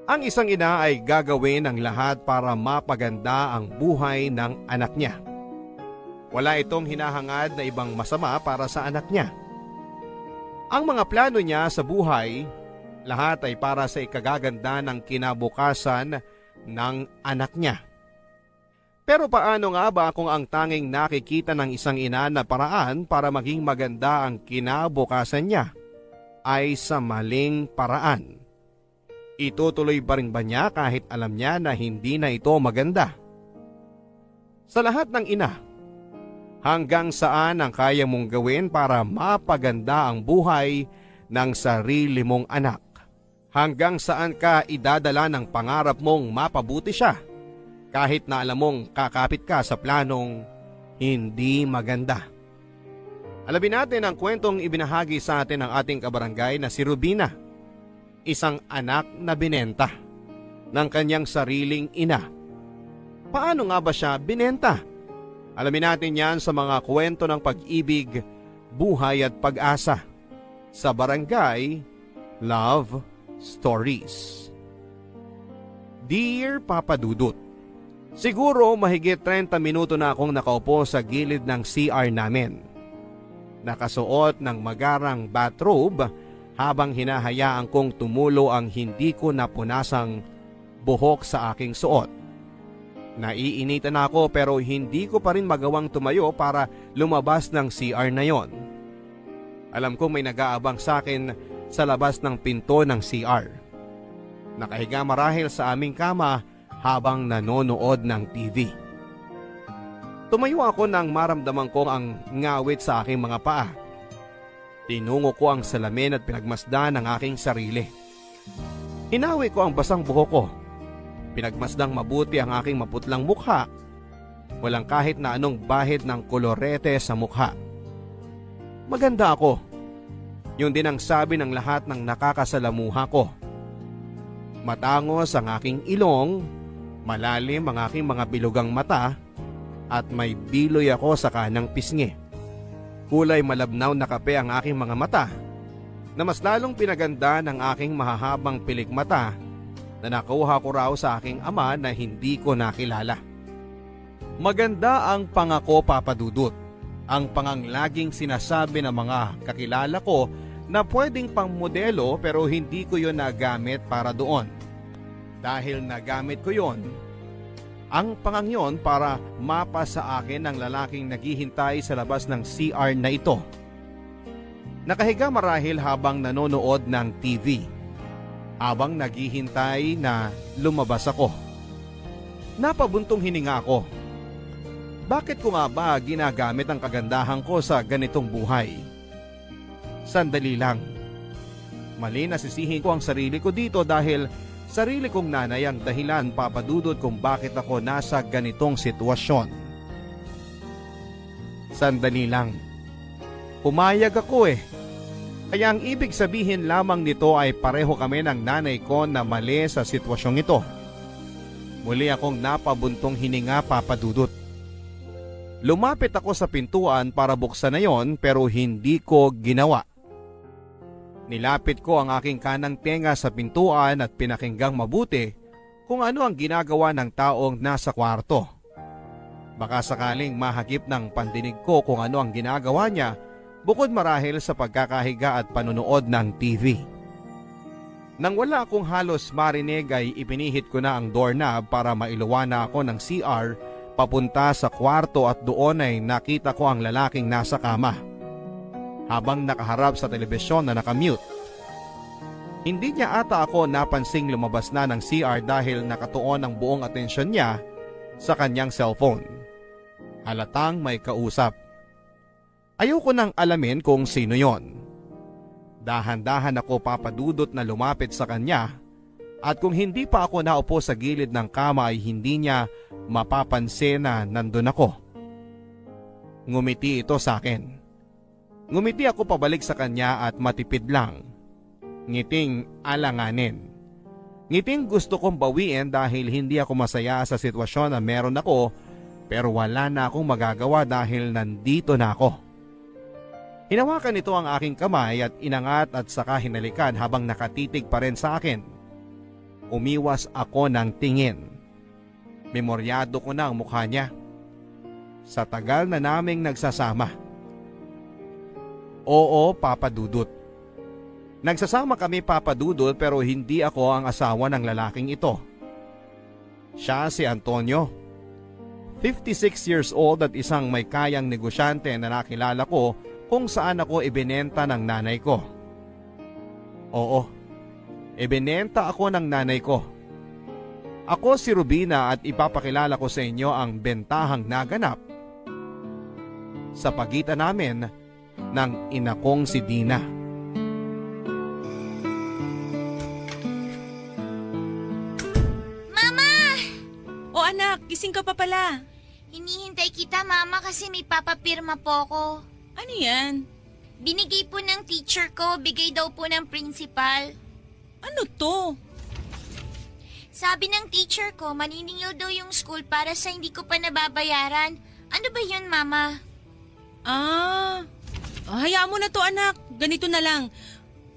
Ang isang ina ay gagawin ang lahat para mapaganda ang buhay ng anak niya. Wala itong hinahangad na ibang masama para sa anak niya. Ang mga plano niya sa buhay, lahat ay para sa ikagaganda ng kinabukasan ng anak niya. Pero paano nga ba kung ang tanging nakikita ng isang ina na paraan para maging maganda ang kinabukasan niya ay sa maling paraan? Itutuloy pa rin ba niya kahit alam niya na hindi na ito maganda? Sa lahat ng ina, hanggang saan ang kaya mong gawin para mapaganda ang buhay ng sarili mong anak? Hanggang saan ka idadala ng pangarap mong mapabuti siya kahit na alam mong kakapit ka sa planong hindi maganda? Alamin natin ang kwentong ibinahagi sa atin ng ating kabarangay na si Rubina, isang anak na binenta ng kanyang sariling ina. Paano nga ba siya binenta? Alamin natin yan sa mga kwento ng pag-ibig, buhay at pag-asa sa Barangay Love Stories. Dear Papa Dudut, siguro mahigit 30 minuto na akong nakaupo sa gilid ng CR namin. Nakasuot ng magarang bathrobe habang hinahayaan kong tumulo ang hindi ko napunasang buhok sa aking suot. Naiinitan ako pero hindi ko pa rin magawang tumayo para lumabas ng CR na yon. Alam kong may nag-aabang sa akin sa labas ng pinto ng CR. Nakahiga marahil sa aming kama habang nanonood ng TV. Tumayo ako nang maramdaman ko ang ngawit sa aking mga paa. Tinungo ko ang salamin at pinagmasdan ang aking sarili. Hinawi ko ang basang buhok ko. Pinagmasdang mabuti ang aking maputlang mukha. Walang kahit na anong bahid ng kolorete sa mukha. Maganda ako. Yun din ang sabi ng lahat ng nakakasalamuha ko. Matangos ang aking ilong, malalim ang aking mga bilugang mata, at may biloy ako sa kanang pisngi. Kulay malabnaw na kape ang aking mga mata, na mas lalong pinaganda ng aking mahahabang pilik mata na nakuha ko raw sa aking ama na hindi ko nakilala. Maganda ang pangako, Papa Dudut. Ang panganglaging sinasabi ng mga kakilala ko na pwedeng pang modelo pero hindi ko yon nagamit para doon. Dahil nagamit ko yon, ang pangangyon para mapa sa akin ng lalaking naghihintay sa labas ng CR na ito. Nakahiga marahil habang nanonood ng TV, habang naghihintay na lumabas ako. Napabuntong hininga ako. Bakit ko nga ba ginagamit ang kagandahan ko sa ganitong buhay? Sandali lang. Mali na sisihin ko ang sarili ko dito dahil sarili kong nanay ang dahilan, Papa Dudut, kung bakit ako nasa ganitong sitwasyon. Sandali lang. Pumayag ako eh. Kaya ang ibig sabihin lamang nito ay pareho kami ng nanay ko na mali sa sitwasyong ito. Muli akong napabuntong hininga, Papa Dudut. Lumapit ako sa pintuan para buksan na yon pero hindi ko ginawa. Nilapit ko ang aking kanang tenga sa pintuan at pinakinggang mabuti kung ano ang ginagawa ng taong nasa kwarto. Baka sakaling mahagip ng pandinig ko kung ano ang ginagawa niya bukod marahil sa pagkakahiga at panunood ng TV. Nang wala akong halos marinig ay ipinihit ko na ang doorknob para mailuwa na ako ng CR papunta sa kwarto at doon ay nakita ko ang lalaking nasa kama habang nakaharap sa telebisyon na nakamute. Hindi niya ata ako napansing lumabas na ng CR dahil nakatuon ang buong atensyon niya sa kanyang cellphone. Halatang may kausap. Ayoko nang alamin kung sino yon. Dahan-dahan ako, Papa Dudut, na lumapit sa kanya at kung hindi pa ako naupo sa gilid ng kama ay hindi niya mapapansin na nandun ako. Ngumiti ito sa akin. Ngumiti ako pabalik sa kanya at matipid lang. Ngiting alanganin. Ngiting gusto kong bawiin dahil hindi ako masaya sa sitwasyon na meron ako pero wala na akong magagawa dahil nandito na ako. Hinawakan nito ang aking kamay at inangat at saka hinalikan habang nakatitig pa rin sa akin. Umiwas ako ng tingin. Memoryado ko na ang mukha niya. Sa tagal na naming nagsasama. Oo, Papa Dudut. Nagsasama kami, Papa Dudut, pero hindi ako ang asawa ng lalaking ito. Siya si Antonio. 56 years old at isang may kayang negosyante na nakilala ko kung saan ako ibinenta ng nanay ko. Oo, ibinenta ako ng nanay ko. Ako si Rubina at ipapakilala ko sa inyo ang bentahang naganap sa pagitan namin ng ina kong si Dina. Mama! O anak, gising ka pa pala. Hinihintay kita, Mama, kasi may papapirma po ako. Ano yan? Binigay po ng teacher ko, bigay daw po ng principal. Ano to? Sabi ng teacher ko, maniningil daw yung school para sa hindi ko pa nababayaran. Ano ba yun, Mama? Hayaan mo na to anak. Ganito na lang.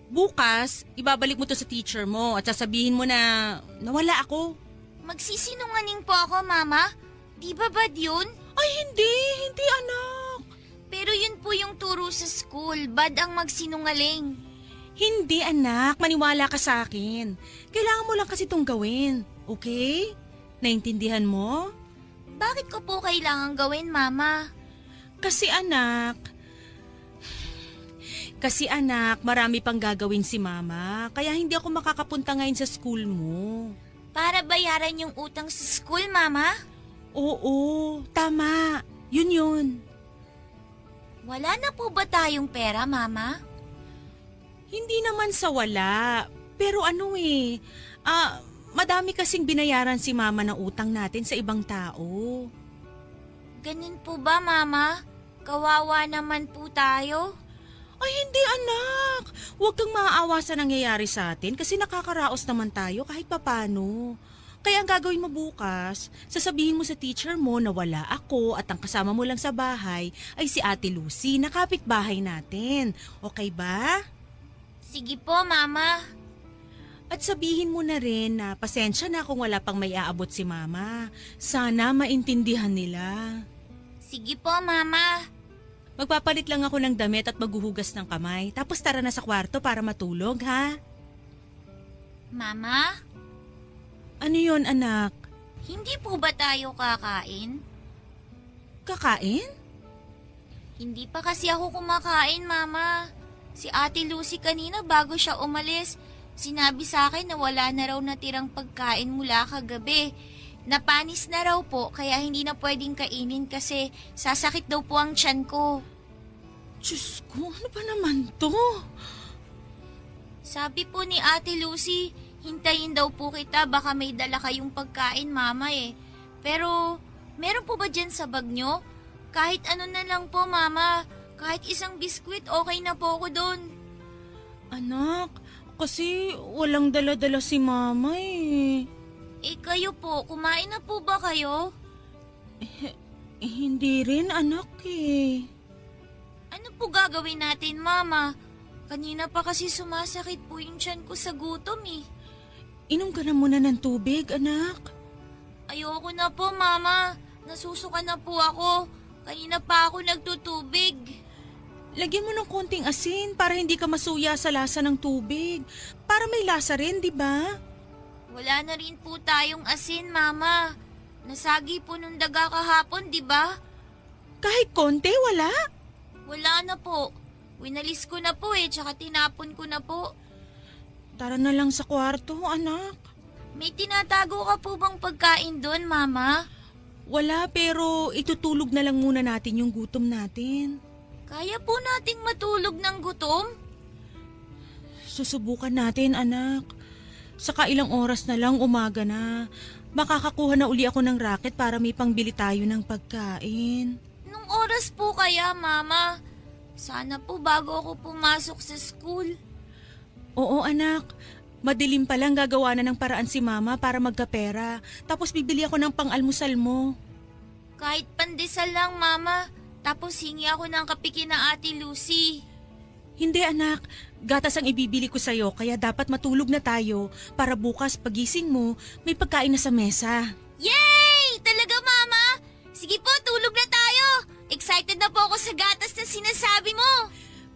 Bukas, ibabalik mo to sa teacher mo at sasabihin mo na nawala ako. Magsisinungaling po ako, Mama? Di ba bad yun? Ay hindi anak. Pero yun po yung turo sa school, bad ang magsinungaling. Hindi anak, maniwala ka sa akin. Kailangan mo lang kasi itong gawin, okay? Naintindihan mo? Bakit ko po kailangan gawin, Mama? Kasi anak, marami pang gagawin si mama, kaya hindi ako makakapunta ngayon sa school mo. Para bayaran yung utang sa school, Mama? Oo, tama. Yun. Wala na po ba tayong pera, Mama? Hindi naman sa wala. Pero madami kasing binayaran si mama ng utang natin sa ibang tao. Ganun po ba, Mama? Kawawa naman po tayo. Ay hindi anak, huwag kang maaawa sa nangyayari sa atin kasi nakakaraos naman tayo kahit papano. Kaya ang gagawin mo bukas, sasabihin mo sa teacher mo na wala ako at ang kasama mo lang sa bahay ay si Ate Lucy na kapitbahay natin. Okay ba? Sige po, Mama. At sabihin mo na rin na pasensya na kung wala pang may aabot si mama. Sana maintindihan nila. Sige po, Mama. Magpapalit lang ako ng damit at maghuhugas ng kamay. Tapos tara na sa kwarto para matulog, ha? Mama, Ano yon anak? hindi po ba tayo kakain? Kakain? Hindi pa kasi ako kumakain, Mama. Si Ate Lucy kanina bago siya umalis, sinabi sa akin na wala na raw natirang pagkain mula kagabi. Napanis na raw po kaya hindi na pwedeng kainin kasi sasakit daw po ang tiyan ko. Diyos ko, ano ba naman to? Sabi po ni Ate Lucy, hintayin daw po kita baka may dala kayong pagkain, Mama eh. Pero meron po ba dyan sa bag nyo? Kahit ano na lang po, Mama. Kahit isang biskwit, okay na po ako doon. Anak, kasi walang dala-dala si mama eh. Eh kayo po, kumain na po ba kayo? Hindi rin anak eh. Ano po gagawin natin, Mama? Kanina pa kasi sumasakit po yung tiyan ko sa gutom eh. Inom ka na muna ng tubig, anak. Ayoko na po, Mama. Nasusuka na po ako. Kanina pa ako nagtutubig. Lagyan mo ng konting asin para hindi ka masuya sa lasa ng tubig. Para may lasa rin, di ba? Wala na rin po tayong asin, Mama. Nasagi po nung daga kahapon, di ba? Kahit konti, wala. Wala na po. Winalis ko na po eh, tsaka tinapon ko na po. Tara na lang sa kwarto, anak. May tinatago ka po bang pagkain doon, Mama? Wala, pero itutulog na lang muna natin yung gutom natin. Kaya po nating matulog ng gutom? Susubukan natin, anak. Saka ilang oras na lang umaga na. Makakakuha na uli ako ng racket para may pangbili tayo ng pagkain. Nung oras po kaya, Mama? Sana po bago ako pumasok sa school. Oo, anak. Madilim pa lang gagawa na ng paraan si mama para magkapera. Tapos bibili ako ng pang-almusal mo. Kahit pandesal lang, Mama. Tapos hingi ako ng kapiki na Ate Lucy. Hindi, anak. Gatas ang ibibili ko sa'yo kaya dapat matulog na tayo para bukas pagising mo may pagkain na sa mesa. Yay! Talaga, Mama? Sige po, tulog na tayo. Excited na po ako sa gatas na sinasabi mo.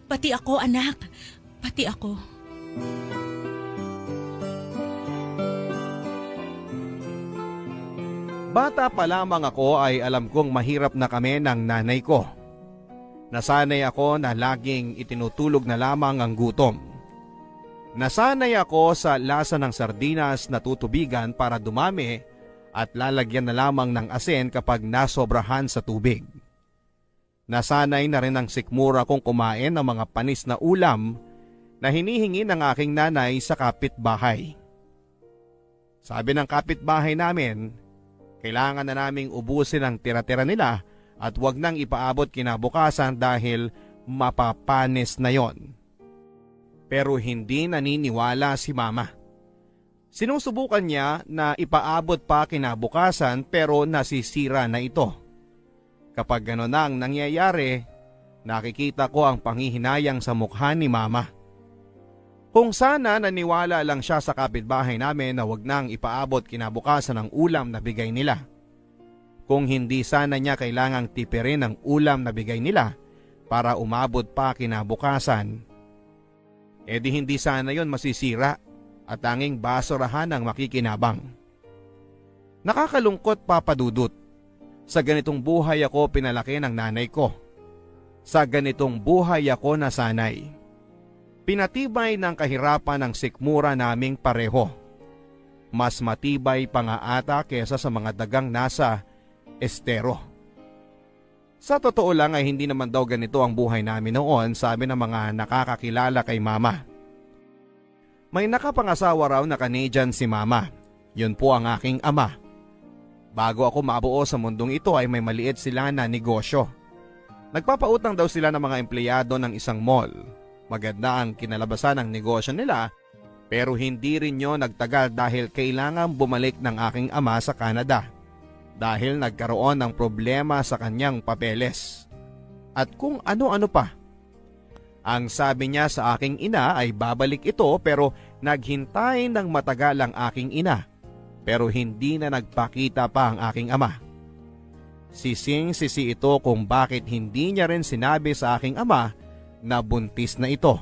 Pati ako, anak. Pati ako. Bata pa lamang ako ay alam kong mahirap na kami ng nanay ko. Nasanay ako na laging itinutulog na lamang ang gutom. Nasanay ako sa lasa ng sardinas na tutubigan para dumami at lalagyan na lamang ng asin kapag nasobrahan sa tubig. Nasanay na rin ang sikmura kong kumain ng mga panis na ulam na hinihingi ng aking nanay sa kapitbahay. Sabi ng kapitbahay namin, kailangan na naming ubusin ang tira-tira nila at wag nang ipaabot kinabukasan dahil mapapanis na yon. Pero hindi naniniwala si Mama. Sinusubukan niya na ipaabot pa kinabukasan pero nasisira na ito. Kapag gano'n na ang nangyayari, nakikita ko ang panghihinayang sa mukha ni Mama. Kung sana naniwala lang siya sa kapitbahay namin na wag nang ipaabot kinabukasan ang ulam na bigay nila. Kung hindi sana niya kailangang tipirin ang ulam na bigay nila para umabot pa kinabukasan, edi hindi sana yon masisira at tanging basurahan ang makikinabang. Nakakalungkot, Papa Dudut. Sa ganitong buhay ako pinalaki ng nanay ko. Sa ganitong buhay ako nasanay. Pinatibay ng kahirapan ng sikmura naming pareho. Mas matibay pa nga ata kesa sa mga dagang nasa estero. Sa totoo lang ay hindi naman daw ganito ang buhay namin noon, sabi ng mga nakakakilala kay Mama. May nakapangasawa raw na Canadian si Mama. Yun po ang aking ama. Bago ako mabuo sa mundong ito ay may maliit sila na negosyo. Nagpapautang daw sila ng mga empleyado ng isang mall. Maganda ang kinalabasan ng negosyo nila pero hindi rin yun nagtagal dahil kailangan bumalik ng aking ama sa Canada dahil nagkaroon ng problema sa kanyang papeles at kung ano-ano pa. Ang sabi niya sa aking ina ay babalik ito pero naghintay ng matagal ang aking ina pero hindi na nagpakita pa ang aking ama. Sising-sisi ito kung bakit hindi niya rin sinabi sa aking ama na buntis na ito.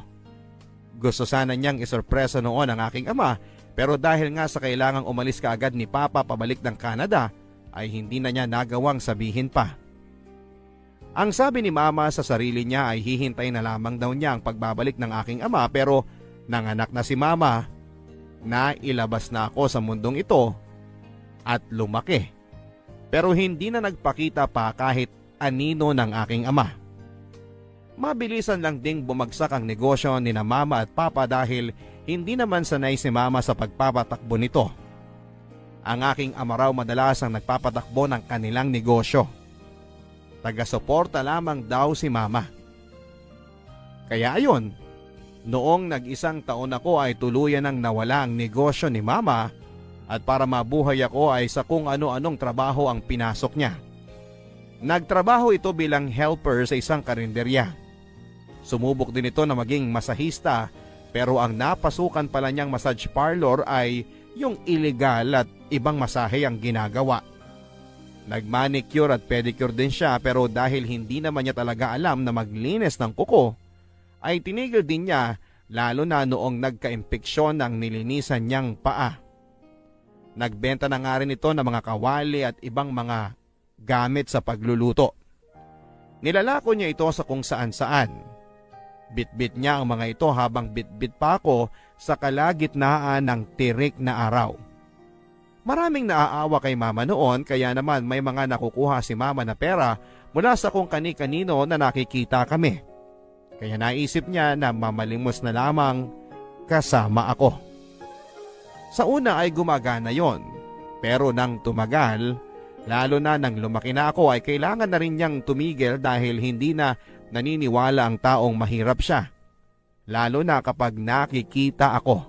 Gusto sana niyang isorpresa noon ang aking ama pero dahil nga sa kailangang umalis kaagad ni Papa pabalik ng Canada ay hindi na niya nagawang sabihin pa. Ang sabi ni Mama sa sarili niya ay hihintay na lamang daw niya ang pagbabalik ng aking ama pero nanganak na si Mama, na ilabas na ako sa mundong ito at lumaki. Pero hindi na nagpakita pa kahit anino ng aking ama. Mabilisan lang ding bumagsak ang negosyo ni na Mama at Papa dahil hindi naman sanay si Mama sa pagpapatakbo nito. Ang aking ama raw madalas ang nagpapatakbo ng kanilang negosyo. Taga-suporta lamang daw si Mama. Kaya ayon, noong nag-isang taon ako ay tuluyan nang nawala ang negosyo ni Mama at para mabuhay ako ay sa kung ano-anong trabaho ang pinasok niya. Nagtrabaho ito bilang helper sa isang karinderya. Sumubok din ito na maging masahista pero ang napasukan pala niyang massage parlor ay yung illegal at ibang masahe ang ginagawa. Nagmanicure at pedicure din siya pero dahil hindi naman niya talaga alam na maglinis ng kuko, ay tinigil din niya lalo na noong nagka-impeksyon ng nilinisan niyang paa. Nagbenta na nga rin ito ng mga kawali at ibang mga gamit sa pagluluto. Nilalako niya ito sa kung saan-saan. Bitbit niya ang mga ito habang bitbit pa ako sa kalagitnaan ng tirik na araw. Maraming naaawa kay Mama noon kaya naman may mga nakukuha si Mama na pera mula sa kung kani-kanino na nakikita kami. Kaya naisip niya na mamalimos na lamang kasama ako. Sa una ay gumagana yon, pero nang tumagal, lalo na nang lumaki na ako ay kailangan na rin niyang tumigil dahil hindi na naniniwala ang taong mahirap siya. Lalo na kapag nakikita ako.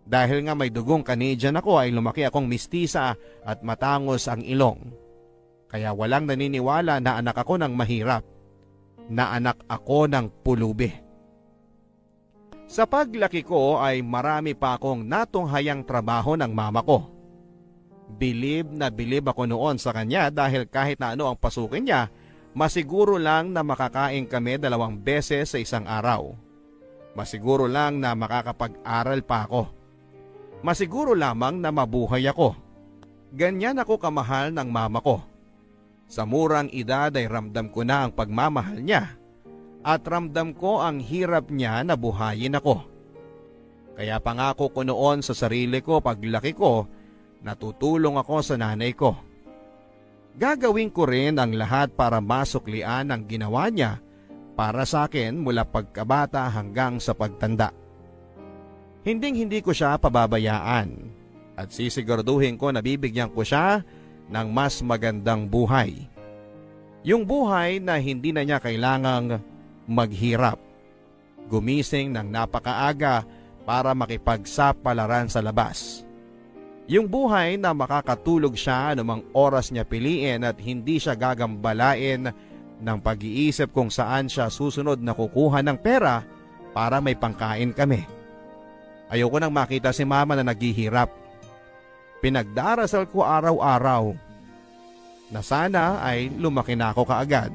Dahil nga may dugong Canadian ako ay lumaki akong mistisa at matangos ang ilong. Kaya walang naniniwala na anak ako ng mahirap. Na anak ako ng pulubi. Sa paglaki ko ay marami pa akong natunghayang trabaho ng mama ko. Bilib na bilib ako noon sa kanya dahil kahit na ano ang pasukin niya, masiguro lang na makakain kami 2 beses sa isang araw. Masiguro lang na makakapag-aral pa ako. Masiguro lamang na mabuhay ako. Ganyan ako kamahal ng mama ko. Sa murang edad ay ramdam ko na ang pagmamahal niya at ramdam ko ang hirap niya na buhayin ako. Kaya pangako ko noon sa sarili ko paglaki ko, natutulong ako sa nanay ko. Gagawin ko rin ang lahat para masuklian ang ginawa niya para sa akin mula pagkabata hanggang sa pagtanda. Hinding-hindi ko siya pababayaan at sisiguraduhin ko na bibigyan ko siya ng mas magandang buhay. Yung buhay na hindi na niya kailangang maghirap. Gumising ng napakaaga para makipagsapalaran sa labas. Yung buhay na makakatulog siya anumang oras niya piliin at hindi siya gagambalain ng pag-iisip kung saan siya susunod na kukuha ng pera para may pangkain kami. Ayoko nang makita si mama na naghihirap. Pinagdarasal ko araw-araw na sana ay lumaki na ako kaagad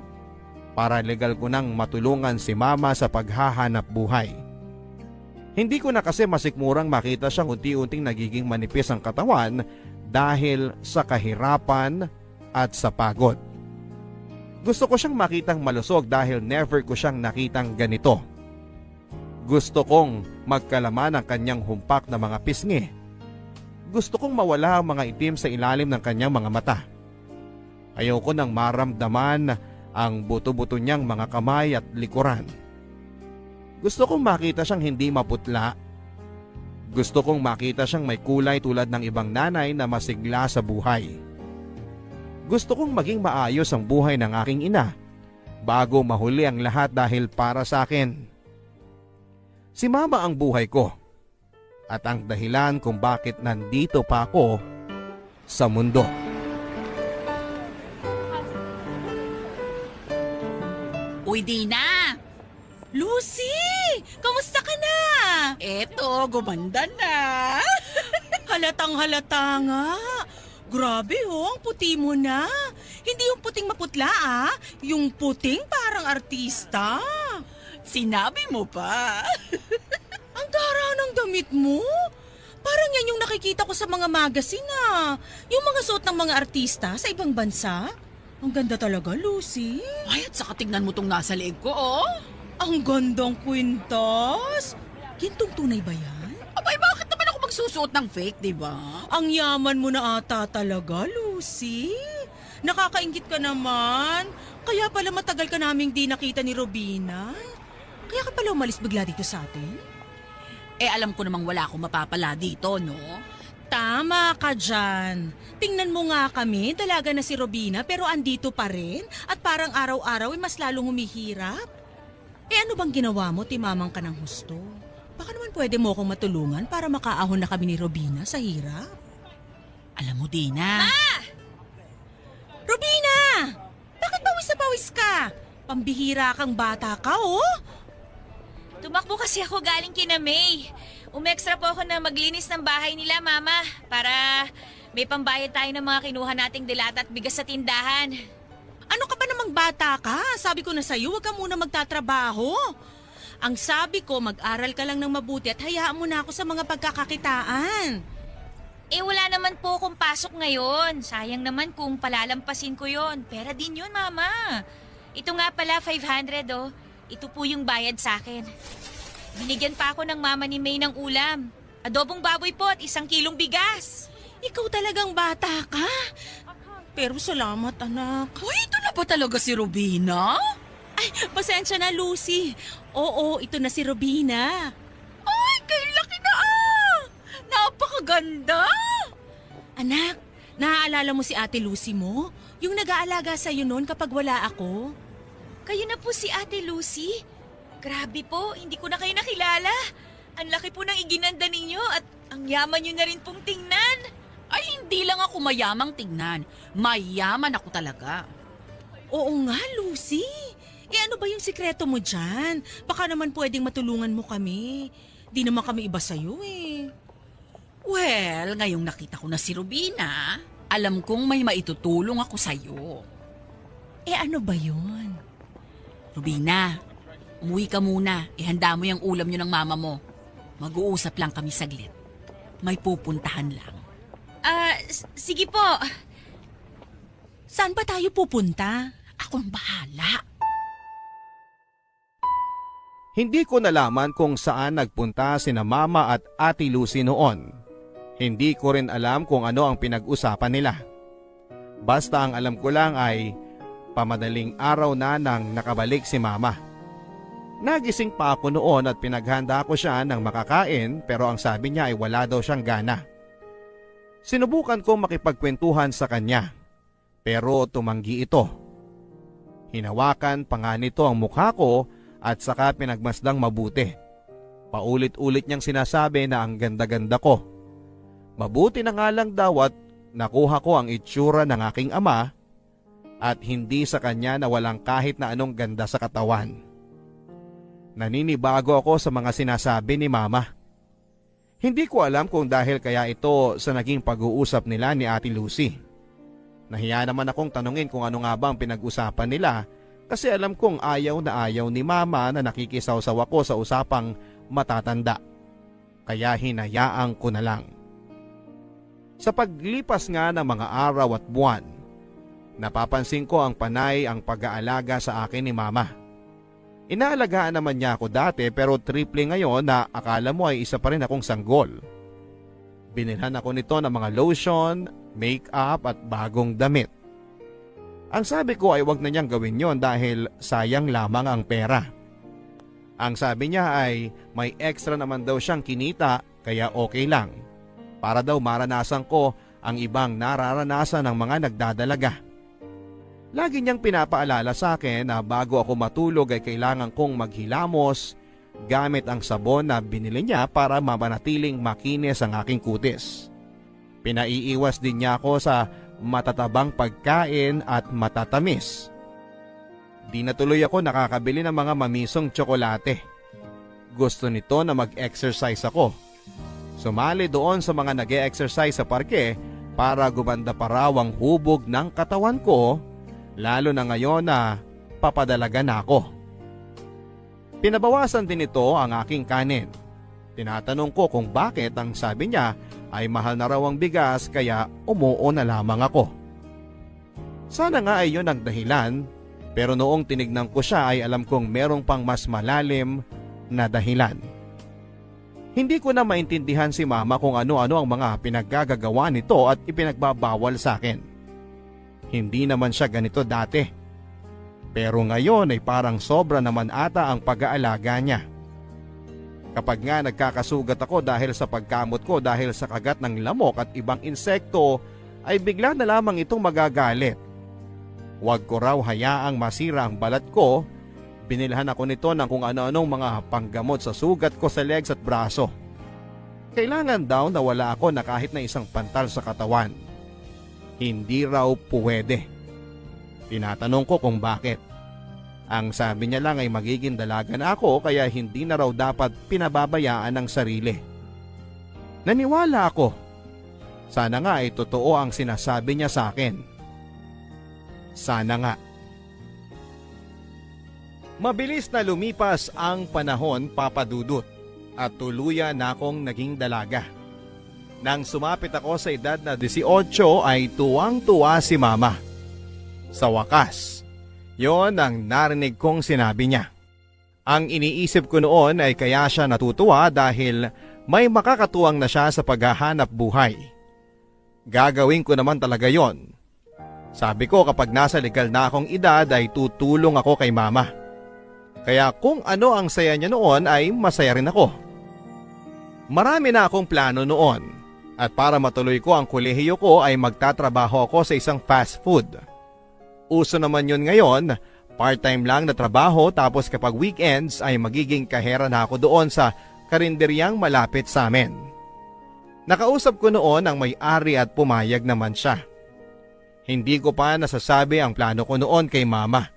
para legal ko nang matulungan si mama sa paghahanap buhay. Hindi ko na kasi masikmurang makita siyang unti-unting nagiging manipis ang katawan dahil sa kahirapan at sa pagod. Gusto ko siyang makitang malusog dahil never ko siyang nakitang ganito. Gusto kong magkalaman ang kanyang humpak na mga pisngi. Gusto kong mawala ang mga itim sa ilalim ng kanyang mga mata. Ayoko nang maramdaman ang buto-buto niyang mga kamay at likuran. Gusto kong makita siyang hindi maputla. Gusto kong makita siyang may kulay tulad ng ibang nanay na masigla sa buhay. Gusto kong maging maayos ang buhay ng aking ina bago mahuli ang lahat dahil para sa akin. Si mama ang buhay ko at ang dahilan kung bakit nandito pa ako sa mundo. Uy, Dina! Lucy! Kamusta ka na? Eto, gumanda na. Halatang halata nga. Grabe ang puti mo na. Hindi yung puting maputla yung puting parang artista. Sinabi mo pa. Ang dara ng damit mo. Parang yan yung nakikita ko sa mga magazine Yung mga suot ng mga artista sa ibang bansa. Ang ganda talaga, Lucy. Ay, at saka tignan mo tong nasa leeg ko, oh. Ang gandang kwintas. Gintong tunay ba yan? Abay, bakit naman ako magsusuot ng fake, di ba? Ang yaman mo na ata talaga, Lucy. Nakakaingit ka naman. Kaya pala matagal ka naming di nakita ni Robina. Kaya ka pala umalis bigla dito sa atin? Eh, alam ko namang wala akong mapapala dito, no? Tama ka dyan. Tingnan mo nga kami, dalaga na si Robina pero andito pa rin at parang araw-araw ay mas lalong humihirap. Eh ano bang ginawa mo, timamang ka ng husto? Baka naman pwede mo akong matulungan para makaahon na kami ni Robina sa hirap. Alam mo, Dina. Robina! Bakit pawis na pawis ka? Pambihira kang bata ka, oh! Tumakbo kasi ako galing kina May. Umextra po ako na maglinis ng bahay nila, Mama, para may pambayad tayo ng mga kinuha nating dilata at bigas sa tindahan. Ano ka ba namang bata ka? Sabi ko na sa'yo, huwag ka muna magtatrabaho. Ang sabi ko, mag-aral ka lang ng mabuti at hayaan mo na ako sa mga pagkakakitaan. Eh wala naman po akong pasok ngayon. Sayang naman kung palalampasin ko yon. Pera din yun, Mama. Ito nga pala, 500 oh. Ito po yung bayad sa akin. Binigyan pa ako ng mama ni May ng ulam. Adobong baboy po at 1 kilong bigas. Ikaw talagang bata ka. Pero salamat, anak. Uy, ito na ba talaga si Robina? Ay, pasensya na, Lucy. Oo, ito na si Robina. Ay, kay laki na Napakaganda! Anak, naaalala mo si Ate Lucy mo? Yung nag-aalaga sa'yo noon kapag wala ako? Kayo na po si Ate Lucy? Grabe po, hindi ko na kayo nakilala. Ang laki po ng iginanda ninyo at ang yaman nyo na rin pong tingnan. Ay, hindi lang ako mayamang tingnan. Mayaman ako talaga. Oo nga, Lucy. Ano ba yung sikreto mo dyan? Baka naman pwedeng matulungan mo kami. Di naman kami iba sa'yo eh. Well, ngayong nakita ko na si Rubina, alam kong may maitutulong ako sa'yo. Ano ba yun? Rubina, umuwi ka muna. Ihanda mo yung ulam nyo ng mama mo. Mag-uusap lang kami saglit. May pupuntahan lang. Sige po. Saan ba tayo pupunta? Akong bahala. Hindi ko nalaman kung saan nagpunta sina Mama at Ate Lucy noon. Hindi ko rin alam kung ano ang pinag-usapan nila. Basta ang alam ko lang ay pamadaling araw na nang nakabalik si Mama. Nagising pa ako noon at pinaghanda ko siya ng makakain pero ang sabi niya ay wala daw siyang gana. Sinubukan ko makipagkwentuhan sa kanya pero tumanggi ito. Hinawakan pa nga nito ang mukha ko at saka pinagmasdang mabuti. Paulit-ulit niyang sinasabi na ang ganda-ganda ko. Mabuti na nga lang daw at nakuha ko ang itsura ng aking ama at hindi sa kanya na walang kahit na anong ganda sa katawan. Naninibago ako sa mga sinasabi ni Mama. Hindi ko alam kung dahil kaya ito sa naging pag-uusap nila ni Ate Lucy. Nahiya naman akong tanungin kung ano nga ba ang pinag-usapan nila kasi alam kong ayaw na ayaw ni Mama na nakikisawsaw ako sa usapang matatanda. Kaya hinayaan ko na lang. Sa paglipas nga ng mga araw at buwan, napapansin ko ang panay ang pag-aalaga sa akin ni Mama. Inaalagaan naman niya ako dati pero triple ngayon na akala mo ay isa pa rin akong sanggol. Binilhan ako nito ng mga lotion, make-up at bagong damit. Ang sabi ko ay wag na niyang gawin yon dahil sayang lamang ang pera. Ang sabi niya ay may extra naman daw siyang kinita kaya okay lang. Para daw maranasan ko ang ibang nararanasan ng mga nagdadalaga. Lagi niyang pinapaalala sa akin na bago ako matulog ay kailangan kong maghilamos gamit ang sabon na binili niya para mamanatiling makinis ang aking kutis. Pinaiiwas din niya ako sa matatabang pagkain at matatamis. Di na tuloy ako nakakabili ng mga mamisong tsokolate. Gusto nito na mag-exercise ako. Sumali doon sa mga nag-e-exercise sa parke para gumanda pa raw ang hubog ng katawan ko, lalo na ngayon na papadalaga na ako. Pinabawasan din ito ang aking kanin. Tinatanong ko kung bakit ang sabi niya ay mahal na raw ang bigas kaya umuo na lamang ako. Sana nga ay yun ang dahilan pero noong tinignan ko siya ay alam kong merong pang mas malalim na dahilan. Hindi ko na maintindihan si Mama kung ano-ano ang mga pinaggagawa nito at ipinagbabawal sa akin. Hindi naman siya ganito dati. Pero ngayon ay parang sobra naman ata ang pag-aalaga niya. Kapag nga nagkakasugat ako dahil sa pagkamot ko dahil sa kagat ng lamok at ibang insekto, ay bigla na lamang itong magagalit. Huwag ko raw hayaang masira ang balat ko. Binilhan ako nito ng kung ano-anong mga panggamot sa sugat ko sa legs at braso. Kailangan daw na wala ako na kahit na isang pantal sa katawan. Hindi raw puwede. Tinatanong ko kung bakit. Ang sabi niya lang ay magiging dalaga na ako kaya hindi na raw dapat pinababayaan ng sarili. Naniwala ako. Sana nga ay totoo ang sinasabi niya sa akin. Sana nga. Mabilis na lumipas ang panahon, Papa Dudut, at tuluyan na akong naging dalaga. Nang sumapit ako sa edad na 18 ay tuwang-tuwa si Mama. Sa wakas, yon ang narinig kong sinabi niya. Ang iniisip ko noon ay kaya siya natutuwa dahil may makakatuwang na siya sa paghahanap buhay. Gagawin ko naman talaga yon. Sabi ko kapag nasa legal na akong edad ay tutulong ako kay Mama. Kaya kung ano ang saya niya noon ay masaya rin ako. Marami na akong plano noon at para matuloy ko ang kolehiyo ko ay magtatrabaho ako sa isang fast food. Uso naman yun ngayon, part-time lang na trabaho tapos kapag weekends ay magiging kahera na ako doon sa karinderyang malapit sa amin. Nakausap ko noon ang may-ari at pumayag naman siya. Hindi ko pa nasasabi ang plano ko noon kay Mama.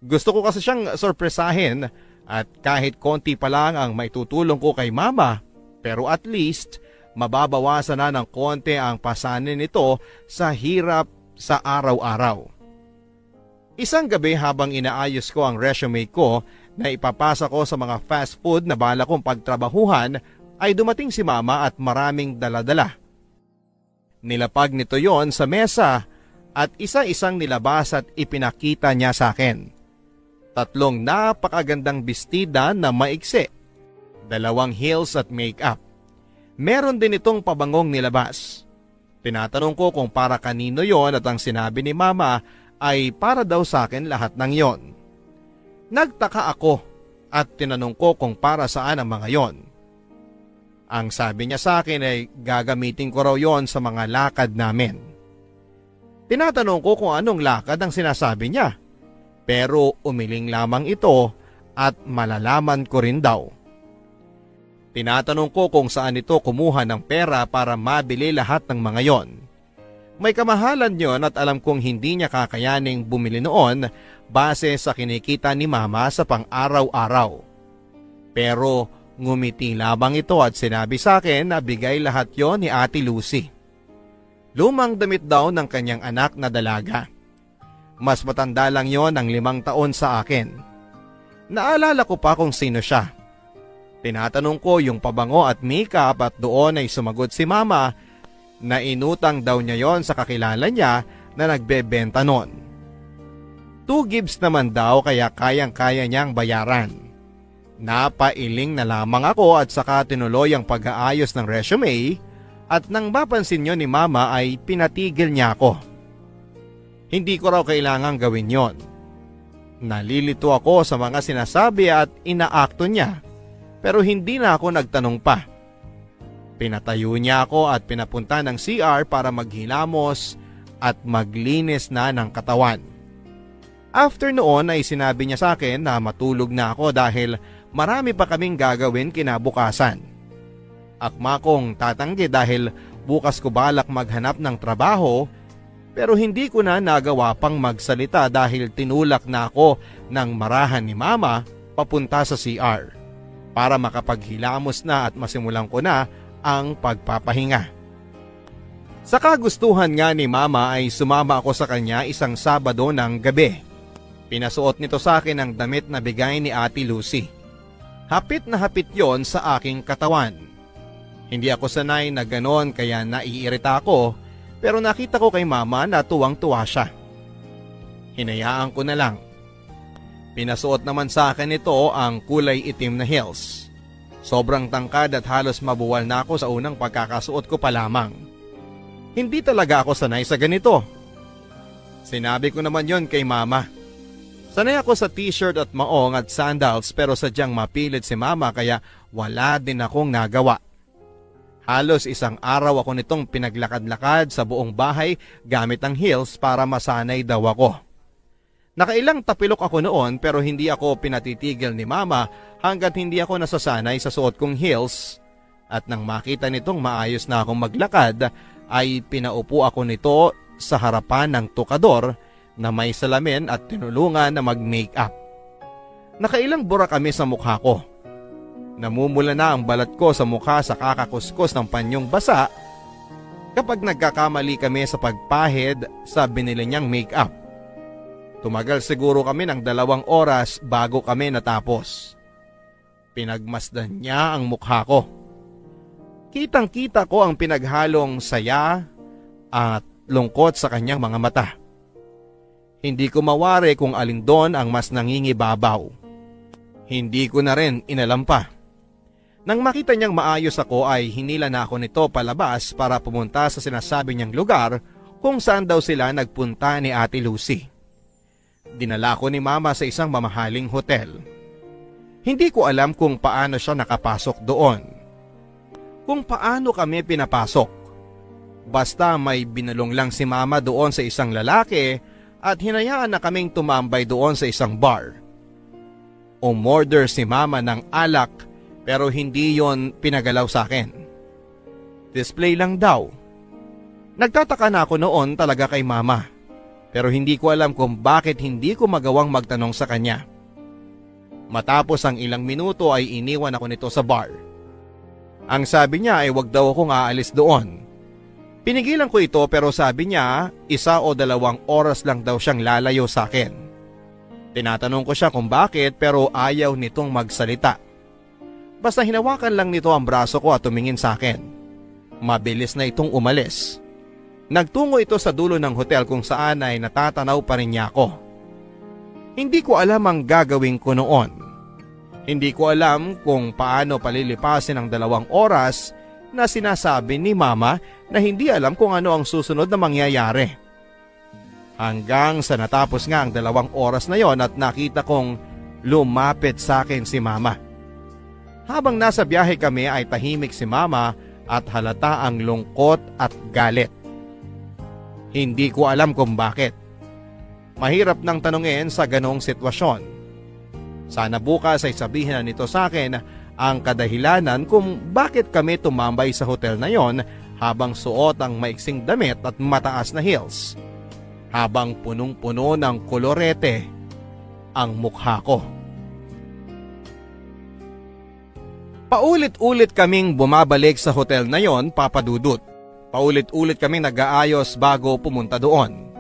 Gusto ko kasi siyang sorpresahin at kahit konti pa lang ang maitutulong ko kay mama, pero at least mababawasan na ng konti ang pasanin nito sa hirap sa araw-araw. Isang gabi habang inaayos ko ang resume ko na ipapasa ko sa mga fast food na bala kong pagtrabahuhan, ay dumating si mama at maraming daladala. Nilapag nito yon sa mesa at isa-isang nilabas at ipinakita niya sa akin. 3 napakagandang bestida na maiksi, 2 heels at makeup. Meron din itong pabangong nilabas. Tinatanong ko kung para kanino yon at ang sinabi ni mama ay para daw sa akin lahat ng yon. Nagtaka ako at tinanong ko kung para saan ang mga yon. Ang sabi niya sa akin ay gagamitin ko raw yon sa mga lakad namin. Tinatanong ko kung anong lakad ang sinasabi niya, pero umiling lamang ito at malalaman ko rin daw. Tinatanong ko kung saan ito kumuha ng pera para mabili lahat ng mga yon. May kamahalan yon at alam kong hindi niya kakayaning bumili noon base sa kinikita ni mama sa pang-araw-araw. Pero ngumiti lamang ito at sinabi sa akin na bigay lahat yon ni Ate Lucy. Lumang damit daw ng kanyang anak na dalaga. Mas matanda lang yon ng 5 taon sa akin. Naalala ko pa kung sino siya. Tinatanong ko yung pabango at makeup at doon ay sumagot si mama na inutang daw niya yon sa kakilala niya na nagbebenta noon. 2 gibs naman daw kaya kayang-kaya niyang bayaran. Napailing na lamang ako at saka tinuloy ang pag-aayos ng resume at nang mapansin niyo ni mama ay pinatigil niya ako. Hindi ko raw kailangang gawin yon. Nalilito ako sa mga sinasabi at inaakto niya pero hindi na ako nagtanong pa. Pinatayo niya ako at pinapunta ng CR para maghilamos at maglinis na ng katawan. After noon ay sinabi niya sa akin na matulog na ako dahil marami pa kaming gagawin kinabukasan. Akma kong tatanggi dahil bukas ko balak maghanap ng trabaho pero hindi ko na nagawa pang magsalita dahil tinulak na ako ng marahan ni mama papunta sa CR para makapaghilamos na at masimulan ko na ang pagpapahinga. Sa kagustuhan nga ni mama ay sumama ako sa kanya isang Sabado ng gabi. Pinasuot nito sa akin ang damit na bigay ni Ate Lucy. Hapit na hapit yon sa aking katawan. Hindi ako sanay na ganon kaya naiirita ako pero nakita ko kay mama na tuwang-tuwa siya. Hinayaan ko na lang. Pinasuot naman sa akin ito ang kulay itim na heels. Sobrang tangkad at halos mabuwal na ako sa unang pagkakasuot ko pa lamang. Hindi talaga ako sanay sa ganito. Sinabi ko naman yon kay mama. Sanay ako sa t-shirt at maong at sandals pero sadyang mapilit si mama kaya wala din akong nagawa. Halos 1 araw ako nitong pinaglakad-lakad sa buong bahay gamit ang heels para masanay daw ako. Nakailang tapilok ako noon pero hindi ako pinatitigil ni mama hanggat hindi ako nasasanay sa suot kong heels at nang makita nitong maayos na akong maglakad ay pinaupo ako nito sa harapan ng tukador na may salamin at tinulungan na mag-makeup. Nakailang bura kami sa mukha ko. Namumula na ang balat ko sa mukha sa kakakuskus ng panyong basa kapag nagkakamali kami sa pagpahid sa binili niyang makeup. Tumagal siguro kami ng 2 oras bago kami natapos. Pinagmasdan niya ang mukha ko. Kitang-kita ko ang pinaghalong saya at lungkot sa kanyang mga mata. Hindi ko mawari kung alin doon ang mas nangingibabaw. Hindi ko na rin inalam pa. Nang makita niyang maayos ako ay hinila na ako nito palabas para pumunta sa sinasabi niyang lugar kung saan daw sila nagpunta ni Ate Lucy. Dinala ko ni mama sa isang mamahaling hotel. Hindi ko alam kung paano siya nakapasok doon. Kung paano kami pinapasok. Basta may binalong lang si mama doon sa isang lalaki at hinayaan na kaming tumambay doon sa isang bar. Umorder si mama ng alak pero hindi yon pinagalaw sa akin. Display lang daw. Nagtataka na ako noon talaga kay mama. Pero hindi ko alam kung bakit hindi ko magawang magtanong sa kanya. Matapos ang ilang minuto ay iniwan ako nito sa bar. Ang sabi niya ay wag daw akong aalis doon. Pinigilan ko ito pero sabi niya 1 o 2 oras lang daw siyang lalayo sa akin. Tinatanong ko siya kung bakit pero ayaw nitong magsalita. Basta hinawakan lang nito ang braso ko at tumingin sa akin. Mabilis na itong umalis. Nagtungo ito sa dulo ng hotel kung saan ay natatanaw pa rin niya ako. Hindi ko alam ang gagawin ko noon. Hindi ko alam kung paano palilipasin ang 2 oras na sinasabi ni Mama na hindi alam kung ano ang susunod na mangyayari. Hanggang sa natapos nga ang 2 oras na yon at nakita kong lumapit sa akin si Mama. Habang nasa biyahe kami ay tahimik si Mama at halata ang lungkot at galit. Hindi ko alam kung bakit. Mahirap nang tanungin sa ganong sitwasyon. Sana bukas ay sabihin na nito sa akin ang kadahilanan kung bakit kami tumambay sa hotel na yon habang suot ang maiksing damit at mataas na heels. Habang punong-puno ng kolorete ang mukha ko. Paulit-ulit kaming bumabalik sa hotel na yon, Papa Dudut. Paulit-ulit kaming nag-aayos bago pumunta doon.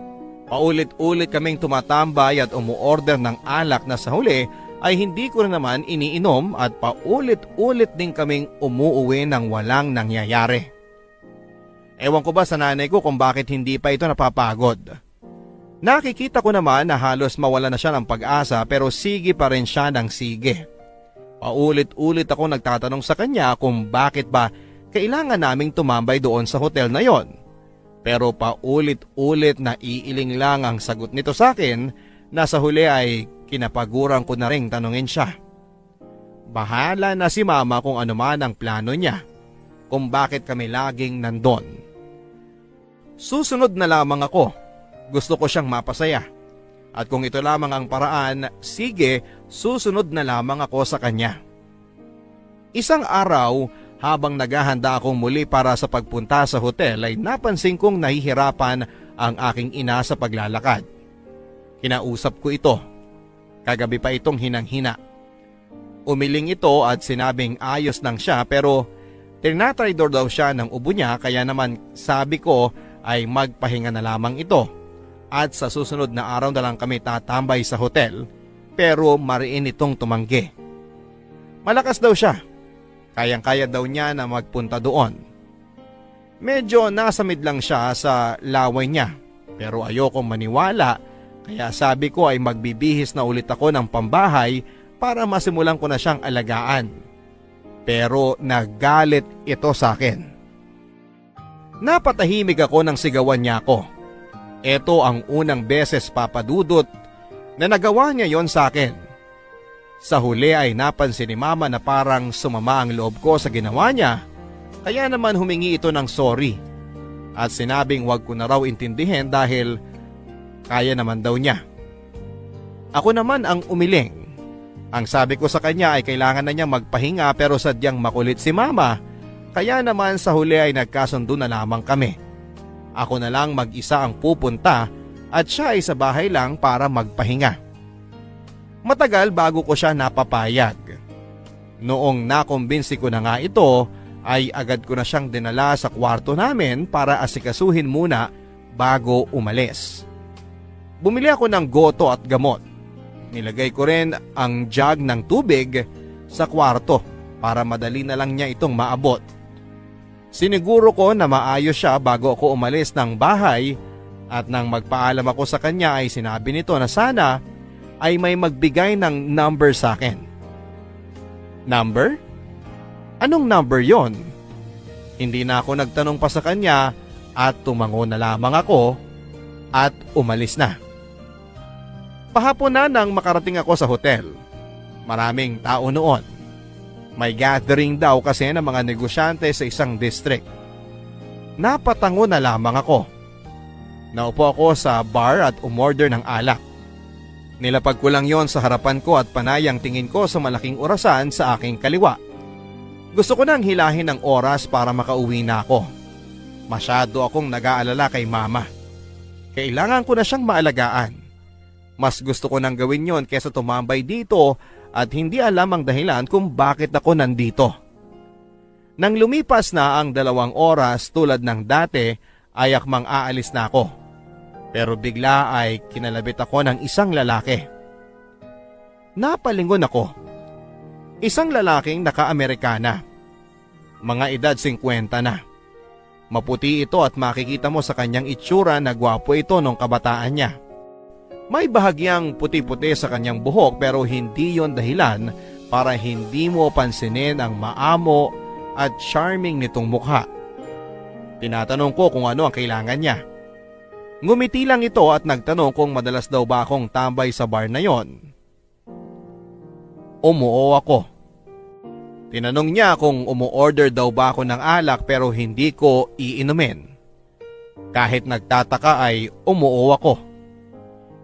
Paulit-ulit kaming tumatambay at umuorder ng alak na sa huli ay hindi ko rin naman iniinom at paulit-ulit din kaming umuuwi nang walang nangyayari. Ewan ko ba sa nanay ko kung bakit hindi pa ito napapagod. Nakikita ko naman na halos mawala na siya ng pag-asa pero sige pa rin siya ng sige. Paulit-ulit ako nagtatanong sa kanya kung bakit ba kailangan naming tumambay doon sa hotel na yon. Pero paulit-ulit na iiling lang ang sagot nito sa akin na sa huli ay kinapaguran ko na ring tanungin siya. Bahala na si Mama kung ano man ang plano niya, kung bakit kami laging nandun. Susunod na lamang ako, gusto ko siyang mapasaya. At kung ito lamang ang paraan, sige, susunod na lamang ako sa kanya. Isang araw, habang naghahanda akong muli para sa pagpunta sa hotel ay napansin kong nahihirapan ang aking ina sa paglalakad. Kinausap ko ito. Kagabi pa itong hinang-hina. Umiling ito at sinabing ayos lang siya pero tinatraydor daw siya ng ubo niya kaya naman sabi ko ay magpahinga na lamang ito. At sa susunod na araw na lang kami tatambay sa hotel pero mariin itong tumanggi. Malakas daw siya. Kayang-kaya daw niya na magpunta doon. Medyo nasamid lang siya sa laway niya pero ayokong maniwala kaya sabi ko ay magbibihis na ulit ako ng pambahay para masimulan ko na siyang alagaan. Pero nagalit ito sa akin. Napatahimik ako nang sigawan niya ako. Ito ang unang beses, Papa Dudut, na nagawa niya yon sa akin. Sa huli ay napansin ni Mama na parang sumama ang loob ko sa ginawa niya, kaya naman humingi ito ng sorry. At sinabing wag ko na raw intindihin dahil kaya naman daw niya. Ako naman ang umiling. Ang sabi ko sa kanya ay kailangan na niya magpahinga pero sadyang makulit si Mama, kaya naman sa huli ay nagkasundo na lamang kami. Ako na lang mag-isa ang pupunta at siya ay sa bahay lang para magpahinga. Matagal bago ko siya napapayag. Noong nakumbinsi ko na nga ito, ay agad ko na siyang dinala sa kwarto namin para asikasuhin muna bago umalis. Bumili ako ng goto at gamot. Nilagay ko rin ang jug ng tubig sa kwarto para madali na lang niya itong maabot. Siniguro ko na maayos siya bago ako umalis ng bahay at nang magpaalam ako sa kanya ay sinabi nito na sana ay may magbigay ng number sa akin. Number? Anong number yon? Hindi na ako nagtanong pa sa kanya at tumango na lamang ako at umalis na. Pahapon na nang makarating ako sa hotel. Maraming tao noon. May gathering daw kasi ng mga negosyante sa isang district. Napatango na lamang ako. Naupo ako sa bar at umorder ng alak. Nilapag ko lang yon sa harapan ko at panayang tingin ko sa malaking orasan sa aking kaliwa. Gusto ko nang hilahin ang oras para makauwi na ako. Masyado akong nag-aalala kay Mama. Kailangan ko na siyang maalagaan. Mas gusto ko nang gawin yon kesa tumambay dito at hindi alam ang dahilan kung bakit ako nandito. Nang lumipas na ang 2 oras tulad ng dati ay akmang aalis na ako. Pero bigla ay kinalabit ako ng isang lalaki. Napalingon ako. Isang lalaking naka-Amerikana. Mga edad 50 na. Maputi ito at makikita mo sa kanyang itsura na gwapo ito nung kabataan niya. May bahagyang puti-puti sa kanyang buhok pero hindi yon dahilan para hindi mo pansinin ang maamo at charming nitong mukha. Tinatanong ko kung ano ang kailangan niya. Ngumiti lang ito at nagtanong kung madalas daw ba akong tambay sa bar na yon. Umuo ako. Tinanong niya kung umu-order daw ba ako ng alak pero hindi ko iinumin. Kahit nagtataka ay umuo ako.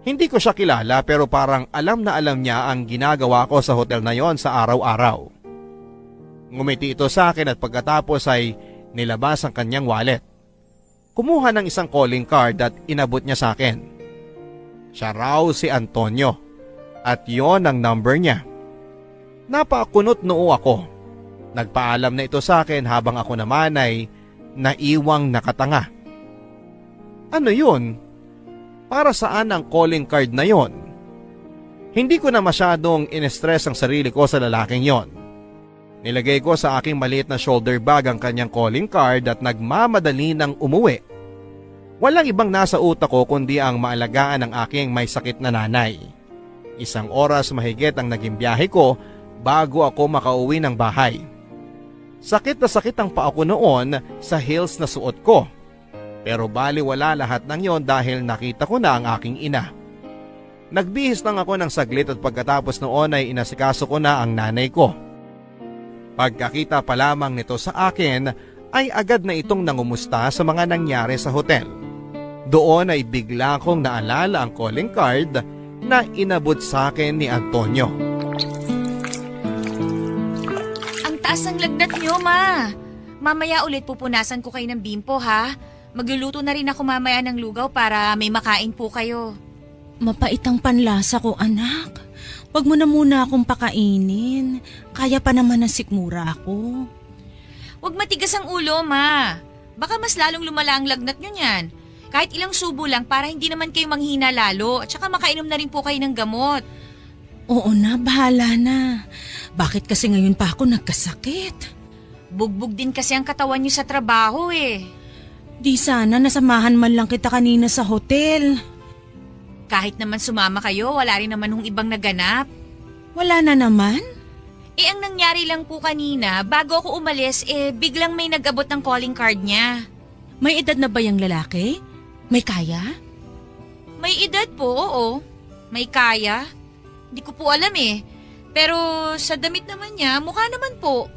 Hindi ko siya kilala pero parang alam na alam niya ang ginagawa ko sa hotel na yon sa araw-araw. Ngumiti ito sa akin at pagkatapos ay nilabas ang kanyang wallet. Kumuha ng isang calling card at inabot niya sa akin. Siya raw si Antonio at yon ang number niya. Napakunot noo ako. Nagpaalam na ito sa akin habang ako naman ay naiwang nakatanga. Ano yun? Para saan ang calling card na yon? Hindi ko na masyadong in-stress ang sarili ko sa lalaking yon. Nilagay ko sa aking maliit na shoulder bag ang kanyang calling card at nagmamadali ng umuwi. Walang ibang nasa utak ko kundi ang maalagaan ng aking may sakit na nanay. 1 oras mahigit ang naging biyahe ko bago ako makauwi ng bahay. Sakit na sakit ang paa ko noon sa heels na suot ko. Pero baliwala lahat ng yon dahil nakita ko na ang aking ina. Nagbihis lang ako ng saglit at pagkatapos noon ay inasikaso ko na ang nanay ko. Pagkakita pa lamang nito sa akin ay agad na itong nangumusta sa mga nangyari sa hotel. Doon ay bigla kong naalala ang calling card na inabot sa akin ni Antonio. Ang taas ng lagnat niyo, ma. Mamaya ulit pupunasan ko kayo ng bimpo, ha? Magluluto na rin ako mamaya ng lugaw para may makain po kayo. Mapait ang panlasa ko, anak. Wag mo na muna akong pakainin. Kaya pa naman na sikmura ako. Huwag matigas ang ulo, ma. Baka mas lalong lumala ang lagnat nyo niyan. Kahit ilang subo lang para hindi naman kayo manghina lalo at saka makainom na rin po kayo ng gamot. Oo na, bahala na. Bakit kasi ngayon pa ako nagkasakit? Bugbog din kasi ang katawan nyo sa trabaho eh. Di sana nasamahan man lang kita kanina sa hotel. Kahit naman sumama kayo, wala rin naman hong ibang naganap. Wala na naman? Ang nangyari lang po kanina, bago ako umalis, biglang may nag-abot ng calling card niya. May edad na ba yung lalaki? May kaya? May edad po, oo. May kaya. Hindi ko po alam eh. Pero sa damit naman niya, mukha naman po.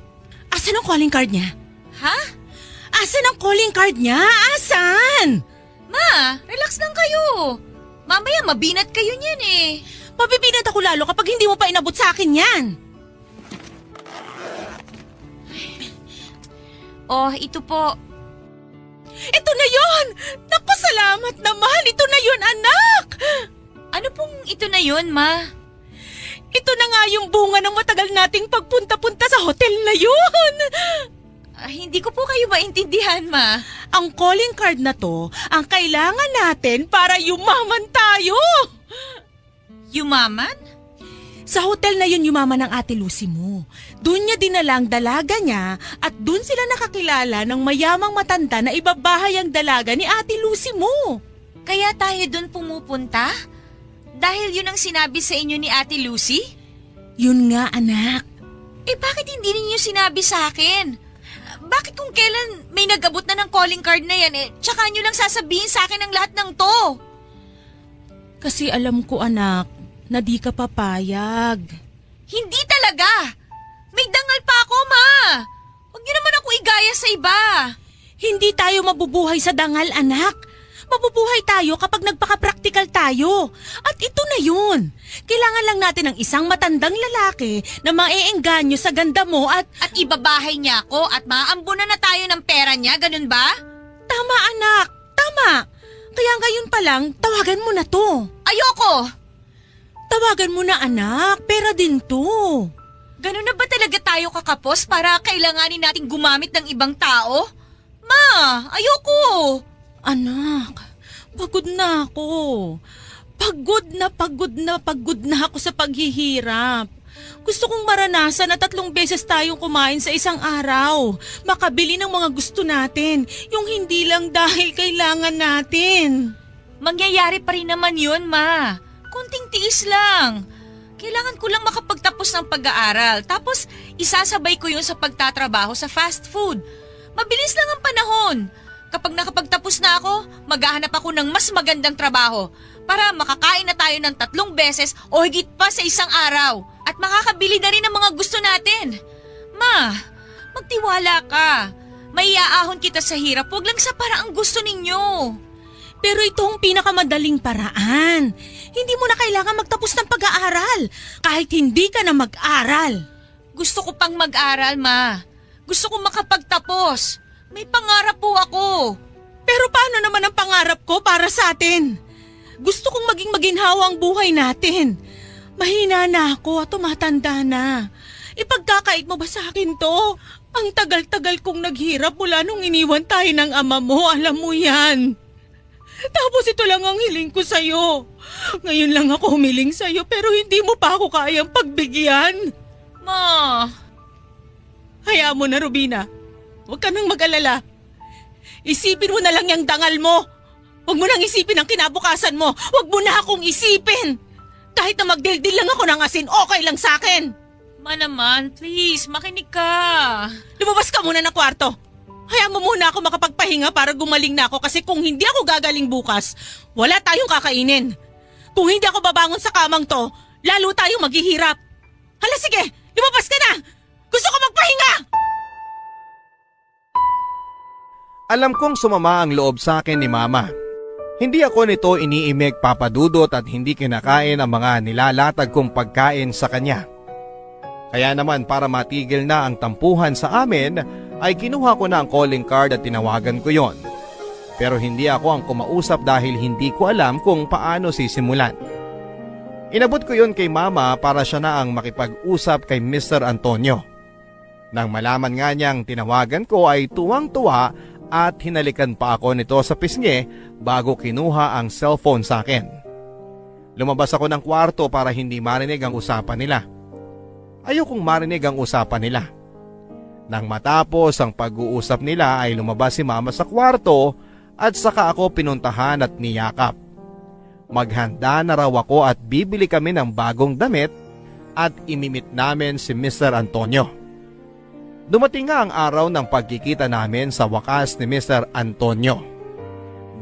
Asan ang calling card niya? Ha? Asan ang calling card niya? Asan? Ma, relax lang kayo. Mamaya mabinat kayo niyan eh. Mabibinat ako lalo kapag hindi mo pa inabot sa akin yan. Oh, ito po. Ito na yon! Naku, salamat naman! Ito na yon, anak! Ano pong ito na yun, ma? Ito na nga yung bunga ng matagal nating pagpunta-punta sa hotel na yun! Hindi ko po kayo maintindihan, ma. Ang calling card na to, ang kailangan natin para yumaman tayo! Yumaman? Sa hotel na yun yumaman ng Ate Lucy mo. Doon niya dinala ang dalaga niya at doon sila nakakilala ng mayamang matanda na ibabahay ang dalaga ni Ate Lucy mo. Kaya tayo doon pumupunta? Dahil yun ang sinabi sa inyo ni Ate Lucy? Yun nga, anak. Bakit hindi ninyo sinabi sa akin? Bakit kung kailan may nag-abot na ng calling card na yan, tsaka nyo lang sasabihin sa akin ang lahat ng to? Kasi alam ko, anak, na di ka papayag. Hindi talaga! May dangal pa ako, ma! Huwag niyo naman ako igaya sa iba! Hindi tayo mabubuhay sa dangal, anak. Mabubuhay tayo kapag nagpaka-practical tayo. At ito na yun. Kailangan lang natin ng isang matandang lalaki na maeengganyo sa ganda mo at ibabahay niya ako at maaambunan na tayo ng pera niya, ganun ba? Tama, anak. Tama. Kaya ngayon pa lang, tawagan mo na to. Ayoko! Tawagan mo na anak, pera din to. Ganun na ba talaga tayo kakapos para kailanganin nating gumamit ng ibang tao? Ma, ayoko! Anak, pagod na ako. Pagod na ako sa paghihirap. Gusto kong maranasan na 3 beses tayong kumain sa isang araw. Makabili ng mga gusto natin, yung hindi lang dahil kailangan natin. Mangyayari pa rin naman yun, Ma. Kunting tiis lang. Kailangan ko lang makapagtapos ng pag-aaral. Tapos, isasabay ko yun sa pagtatrabaho sa fast food. Mabilis lang ang panahon. Kapag nakapagtapos na ako, maghahanap ako ng mas magandang trabaho para makakain na tayo ng 3 beses o higit pa sa isang araw. At makakabili na rin ng mga gusto natin. Ma, magtiwala ka. May iaahon kita sa hirap, huwag lang sa paraang gusto ninyo. Pero ito ang pinakamadaling paraan. Hindi mo na kailangan magtapos ng pag-aaral kahit hindi ka na mag-aral. Gusto ko pang mag-aral, Ma. Gusto ko makapagtapos. May pangarap po ako. Pero paano naman ang pangarap ko para sa atin? Gusto kong maging maginhawa ang buhay natin. Mahina na ako at tumatanda na. Ipagkakait mo ba sa akin to? Ang tagal-tagal kong naghirap mula nung iniwan tayo ng ama mo, alam mo yan. Tapos ito lang ang hiling ko sa'yo. Ngayon lang ako humiling sa'yo pero hindi mo pa ako kayang pagbigyan. Ma, Hayaan mo na, Rubina. Huwag ka nang mag-alala. Isipin mo na lang yung dangal mo. Huwag mo nang isipin ang kinabukasan mo. Huwag mo na akong isipin. Kahit na magdildil lang ako ng asin, okay lang sa akin. Ma naman, please, makinig ka. Lumabas ka muna ng kwarto. Hayaan mo muna ako makapagpahinga para gumaling na ako kasi kung hindi ako gagaling bukas, wala tayong kakainin. Kung hindi ako babangon sa kamang to, lalo tayong maghihirap. Hala sige, lumabas ka na! Gusto ko magpahinga! Alam kong sumama ang loob sa akin ni Mama. Hindi ako nito iniimik papadudot at hindi kinakain ang mga nilalatag kong pagkain sa kanya. Kaya naman para matigil na ang tampuhan sa amin ay kinuha ko na ang calling card at tinawagan ko yon. Pero hindi ako ang kumausap dahil hindi ko alam kung paano sisimulan. Inabot ko yon kay Mama para siya na ang makipag-usap kay Mr. Antonio. Nang malaman nga niyang tinawagan ko ay tuwang-tuwa at hinalikan pa ako nito sa pisngi bago kinuha ang cellphone sa akin. Lumabas ako ng kwarto para hindi marinig ang usapan nila. Ayokong marinig ang usapan nila. Nang matapos ang pag-uusap nila ay lumabas si Mama sa kwarto at saka ako pinuntahan at niyakap. Maghanda na raw ako at bibili kami ng bagong damit at imimit namin si Mr. Antonio. Dumating nga ang araw ng pagkikita namin sa wakas ni Mr. Antonio.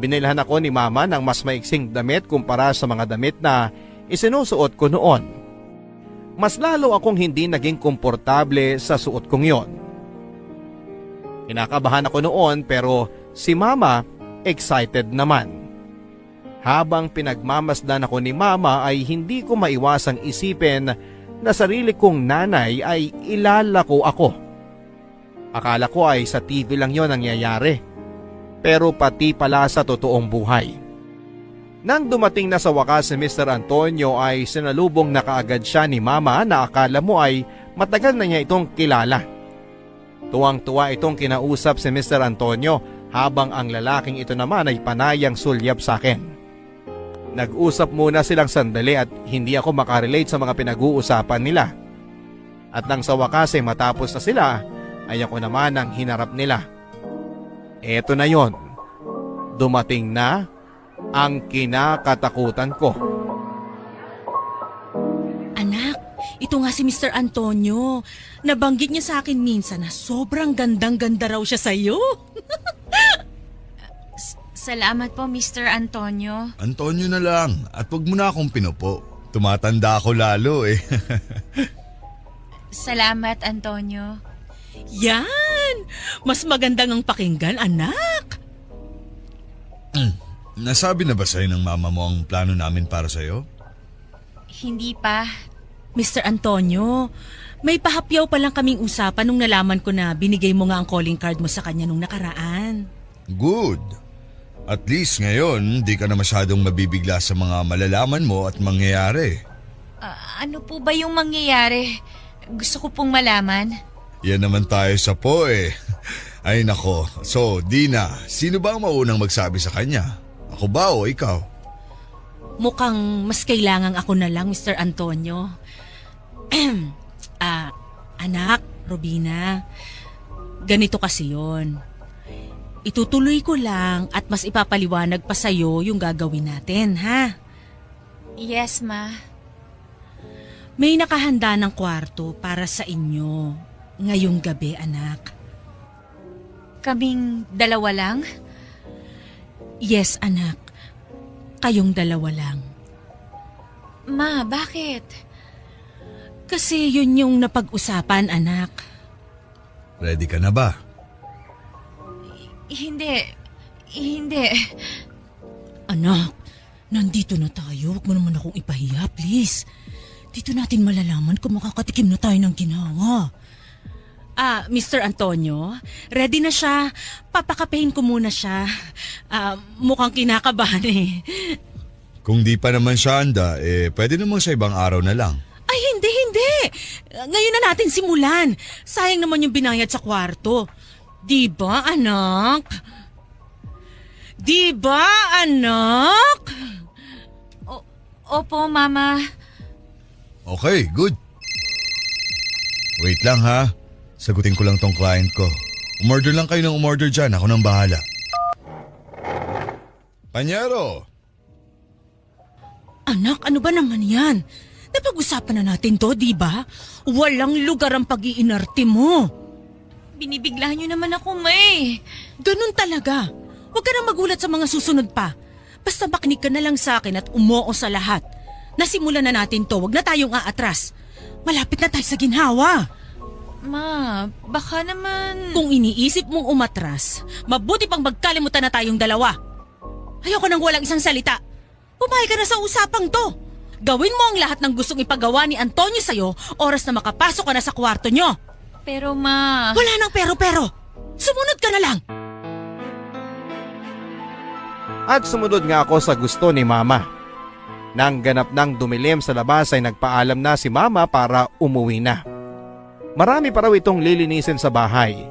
Binilhan ako ni Mama ng mas maiksing damit kumpara sa mga damit na isinusuot ko noon. Mas lalo akong hindi naging komportable sa suot kong yon. Kinakabahan ako noon pero si Mama excited naman. Habang pinagmamasdan ako ni Mama ay hindi ko maiwasang isipin na sarili kong nanay ay ilalako ako. Akala ko ay sa TV lang yon nangyayari, pero pati pala sa totoong buhay. Nang dumating na sa wakas si Mr. Antonio ay sinalubong na kaagad siya ni Mama na akala mo ay matagal na niya itong kilala. Tuwang-tuwa itong kinausap si Mr. Antonio habang ang lalaking ito naman ay panayang sulyap sa akin. Nag-usap muna silang sandali at hindi ako makarelate sa mga pinag-uusapan nila. At nang sa wakas ay matapos na sila, ay ako naman ang hinarap nila. Eto na yon. Dumating na ang kinakatakutan ko. Anak, ito nga si Mr. Antonio. Nabanggit niya sa akin minsan na sobrang gandang-ganda raw siya sa'yo. Salamat po, Mr. Antonio. Antonio na lang at wag mo na akong pinupo. Tumatanda ako lalo eh. Salamat, Antonio. Yan! Mas magandang ang pakinggan, anak. Nasabi na ba sa'yo ng mama mo ang plano namin para sa'yo? Hindi pa. Mr. Antonio, may pahapyaw pa lang kaming usapan nung nalaman ko na binigay mo nga ang calling card mo sa kanya nung nakaraan. Good. At least ngayon, di ka na masyadong mabibigla sa mga malalaman mo at mangyayari. Ano po ba yung mangyayari? Gusto ko pong malaman. Yan naman tayo sa po eh. Ay nako. So, Dina, sino ba ang maunang magsabi sa kanya? Ako ba o ikaw? Mukhang mas kailangan ako na lang, Mr. Antonio. Anak, Robina, ganito kasi yon. Itutuloy ko lang at mas ipapaliwanag pa sa'yo yung gagawin natin, ha? Yes, Ma. May nakahanda ng kwarto para sa inyo ngayong gabi, anak. Kaming dalawa lang? Yes, anak. Kayong dalawa lang. Ma, bakit? Kasi yun yung napag-usapan, anak. Ready ka na ba? Hindi. Hindi. Anak, nandito na tayo. Huwag mo naman akong ipahiya, please. Dito natin malalaman kung makakatikim na tayo ng ginawa. Mr. Antonio, ready na siya. Papakapehin ko muna siya. Mukhang kinakabahan eh. Kung di pa naman siya handa, pwede namang sa ibang araw na lang. Ay, hindi. Ngayon na natin simulan. Sayang naman yung binayad sa kwarto. Di ba, anak? Di ba, anak? Opo, Mama. Okay, good. Wait lang ha. Sagutin ko lang tong client ko. Umorder lang kayo ng umorder dyan. Ako nang bahala. Panyero! Anak, ano ba naman yan? Napag-usapan na natin to, di ba? Walang lugar ang pag-iinarte mo. Binibigla niyo naman ako, May. Ganun talaga. Huwag ka na magulat sa mga susunod pa. Basta makinig ka na lang sa akin at umoo sa lahat. Nasimulan na natin to, huwag na tayong aatras. Malapit na tayo sa ginhawa. Ma, baka naman... Kung iniisip mong umatras, mabuti pang magkalimutan na tayong dalawa. Ayoko nang walang isang salita. Pumayag ka na sa usapang to. Gawin mo ang lahat ng gustong ipagawa ni Antonio sa'yo oras na makapasok ka na sa kwarto nyo. Pero, Ma... Wala nang pero-pero. Sumunod ka na lang. At sumunod nga ako sa gusto ni Mama. Nang ganap nang dumilim sa labas ay nagpaalam na si Mama para umuwi na. Marami pa raw itong lilinisin sa bahay.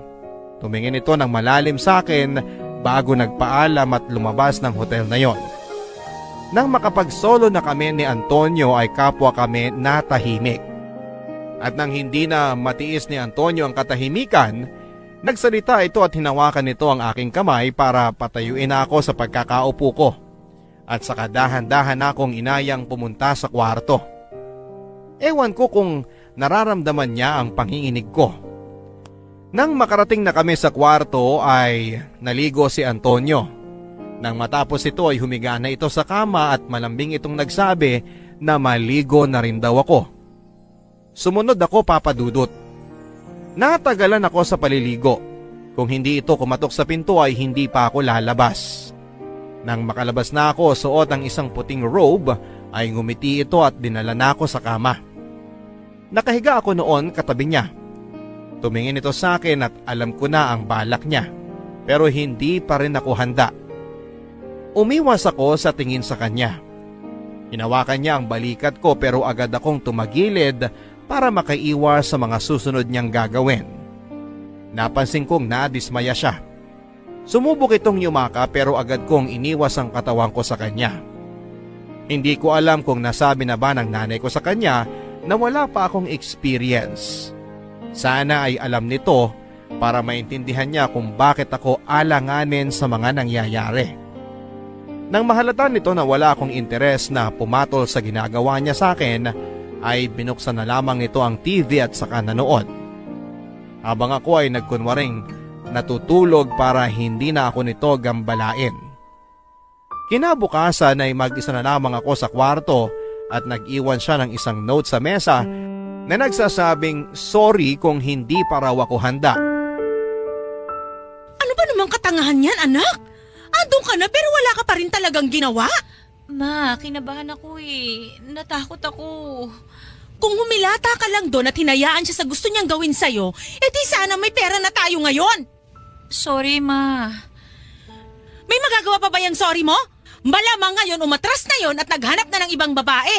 Tumingin ito ng malalim sa akin bago nagpaalam at lumabas ng hotel na yon. Nang makapagsolo na kami ni Antonio ay kapwa kami natahimik. At nang hindi na matiis ni Antonio ang katahimikan, nagsalita ito at hinawakan nito ang aking kamay para patayuin ako sa pagkakaupo ko. At saka dahan-dahan akong inayang pumunta sa kwarto. Ewan ko kung nararamdaman niya ang panginginig ko. Nang makarating na kami sa kwarto ay naligo si Antonio. Nang matapos ito ay humiga na ito sa kama at malambing itong nagsabi na maligo na rin daw ako. Sumunod ako, Papa Dudut. Natagalan ako sa paliligo. Kung hindi ito kumatok sa pinto ay hindi pa ako lalabas. Nang makalabas na ako, suot ang isang puting robe ay ngumiti ito at dinala na ako sa kama. Nakahiga ako noon katabi niya. Tumingin ito sa akin at alam ko na ang balak niya. Pero hindi pa rin ako handa. Umiwas ako sa tingin sa kanya. Hinawakan niya ang balikat ko pero agad akong tumagilid para makaiwas sa mga susunod niyang gagawin. Napansin kong nadismaya siya. Sumubok itong yumaka pero agad kong iniwas ang katawan ko sa kanya. Hindi ko alam kung nasabi na ba ng nanay ko sa kanya na wala pa akong experience. Sana ay alam nito para maintindihan niya kung bakit ako alanganin sa mga nangyayari. Nang mahalata nito na wala akong interes na pumatol sa ginagawa niya sa akin, ay binuksan na lamang nito ang TV at saka nanood. Habang ako ay nagkunwaring natutulog para hindi na ako nito gambalain. Kinabukasan ay mag-isa na lamang ako sa kwarto at nag-iwan siya ng isang note sa mesa na nagsasabing sorry kung hindi pa raw ako handa. Ano ba namang katangahan yan, anak? Andun ka na pero wala ka pa rin talagang ginawa? Ma, kinabahan ako eh. Natakot ako. Kung humilata ka lang doon at hinayaan siya sa gusto niyang gawin sa'yo, edi sana may pera na tayo ngayon. Sorry, Ma. May magagawa pa ba yung sorry mo? Malamang ngayon umatras na yon at naghanap na ng ibang babae.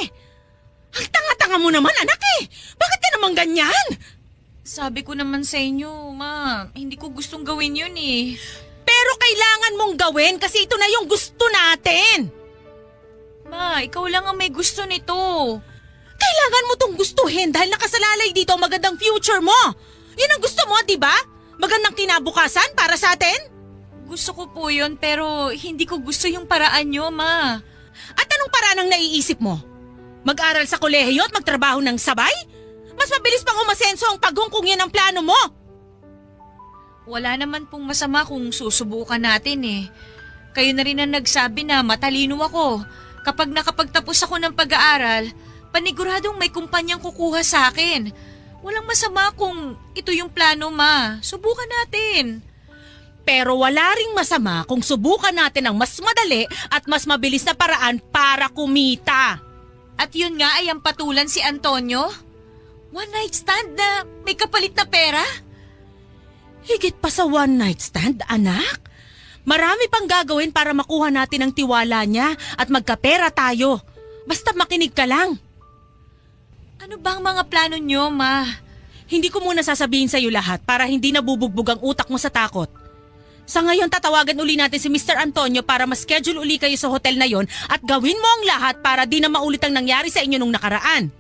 Ang tanga-tanga mo naman, anak eh. Bakit ka naman ganyan? Sabi ko naman sa inyo, ma, hindi ko gustong gawin yun eh. Pero kailangan mong gawin kasi ito na yung gusto natin. Ma, ikaw lang ang may gusto nito. Kailangan mo tong gustuhin dahil nakasalalay dito ang magandang future mo. Yun ang gusto mo, di ba? Magandang kinabukasan para sa atin? Gusto ko po yun pero hindi ko gusto yung paraan nyo, ma. At anong paraan ang naiisip mo? Mag-aral sa kolehiyo at magtrabaho ng sabay? Mas mabilis pang umasenso ang pagong kung yan ang plano mo. Wala naman pong masama kung susubukan natin eh. Kayo na rin ang nagsabi na matalino ako. Kapag nakapagtapos ako ng pag-aaral, paniguradong may kumpanyang kukuha sa akin. Walang masama kung ito yung plano, ma. Subukan natin. Pero wala ring masama kung subukan natin ang mas madali at mas mabilis na paraan para kumita. At yun nga ay ang patulan si Antonio. One night stand na may kapalit na pera. Higit pa sa one night stand, anak. Marami pang gagawin para makuha natin ang tiwala niya at magkapera tayo. Basta makinig ka lang. Ano ba ang mga plano nyo, ma? Hindi ko muna sasabihin sa'yo lahat para hindi nabubugbog ang utak mo sa takot. Sa ngayon, tatawagan uli natin si Mr. Antonio para ma-schedule uli kayo sa hotel na yon at gawin mo ang lahat para di na maulit ang nangyari sa inyo nung nakaraan.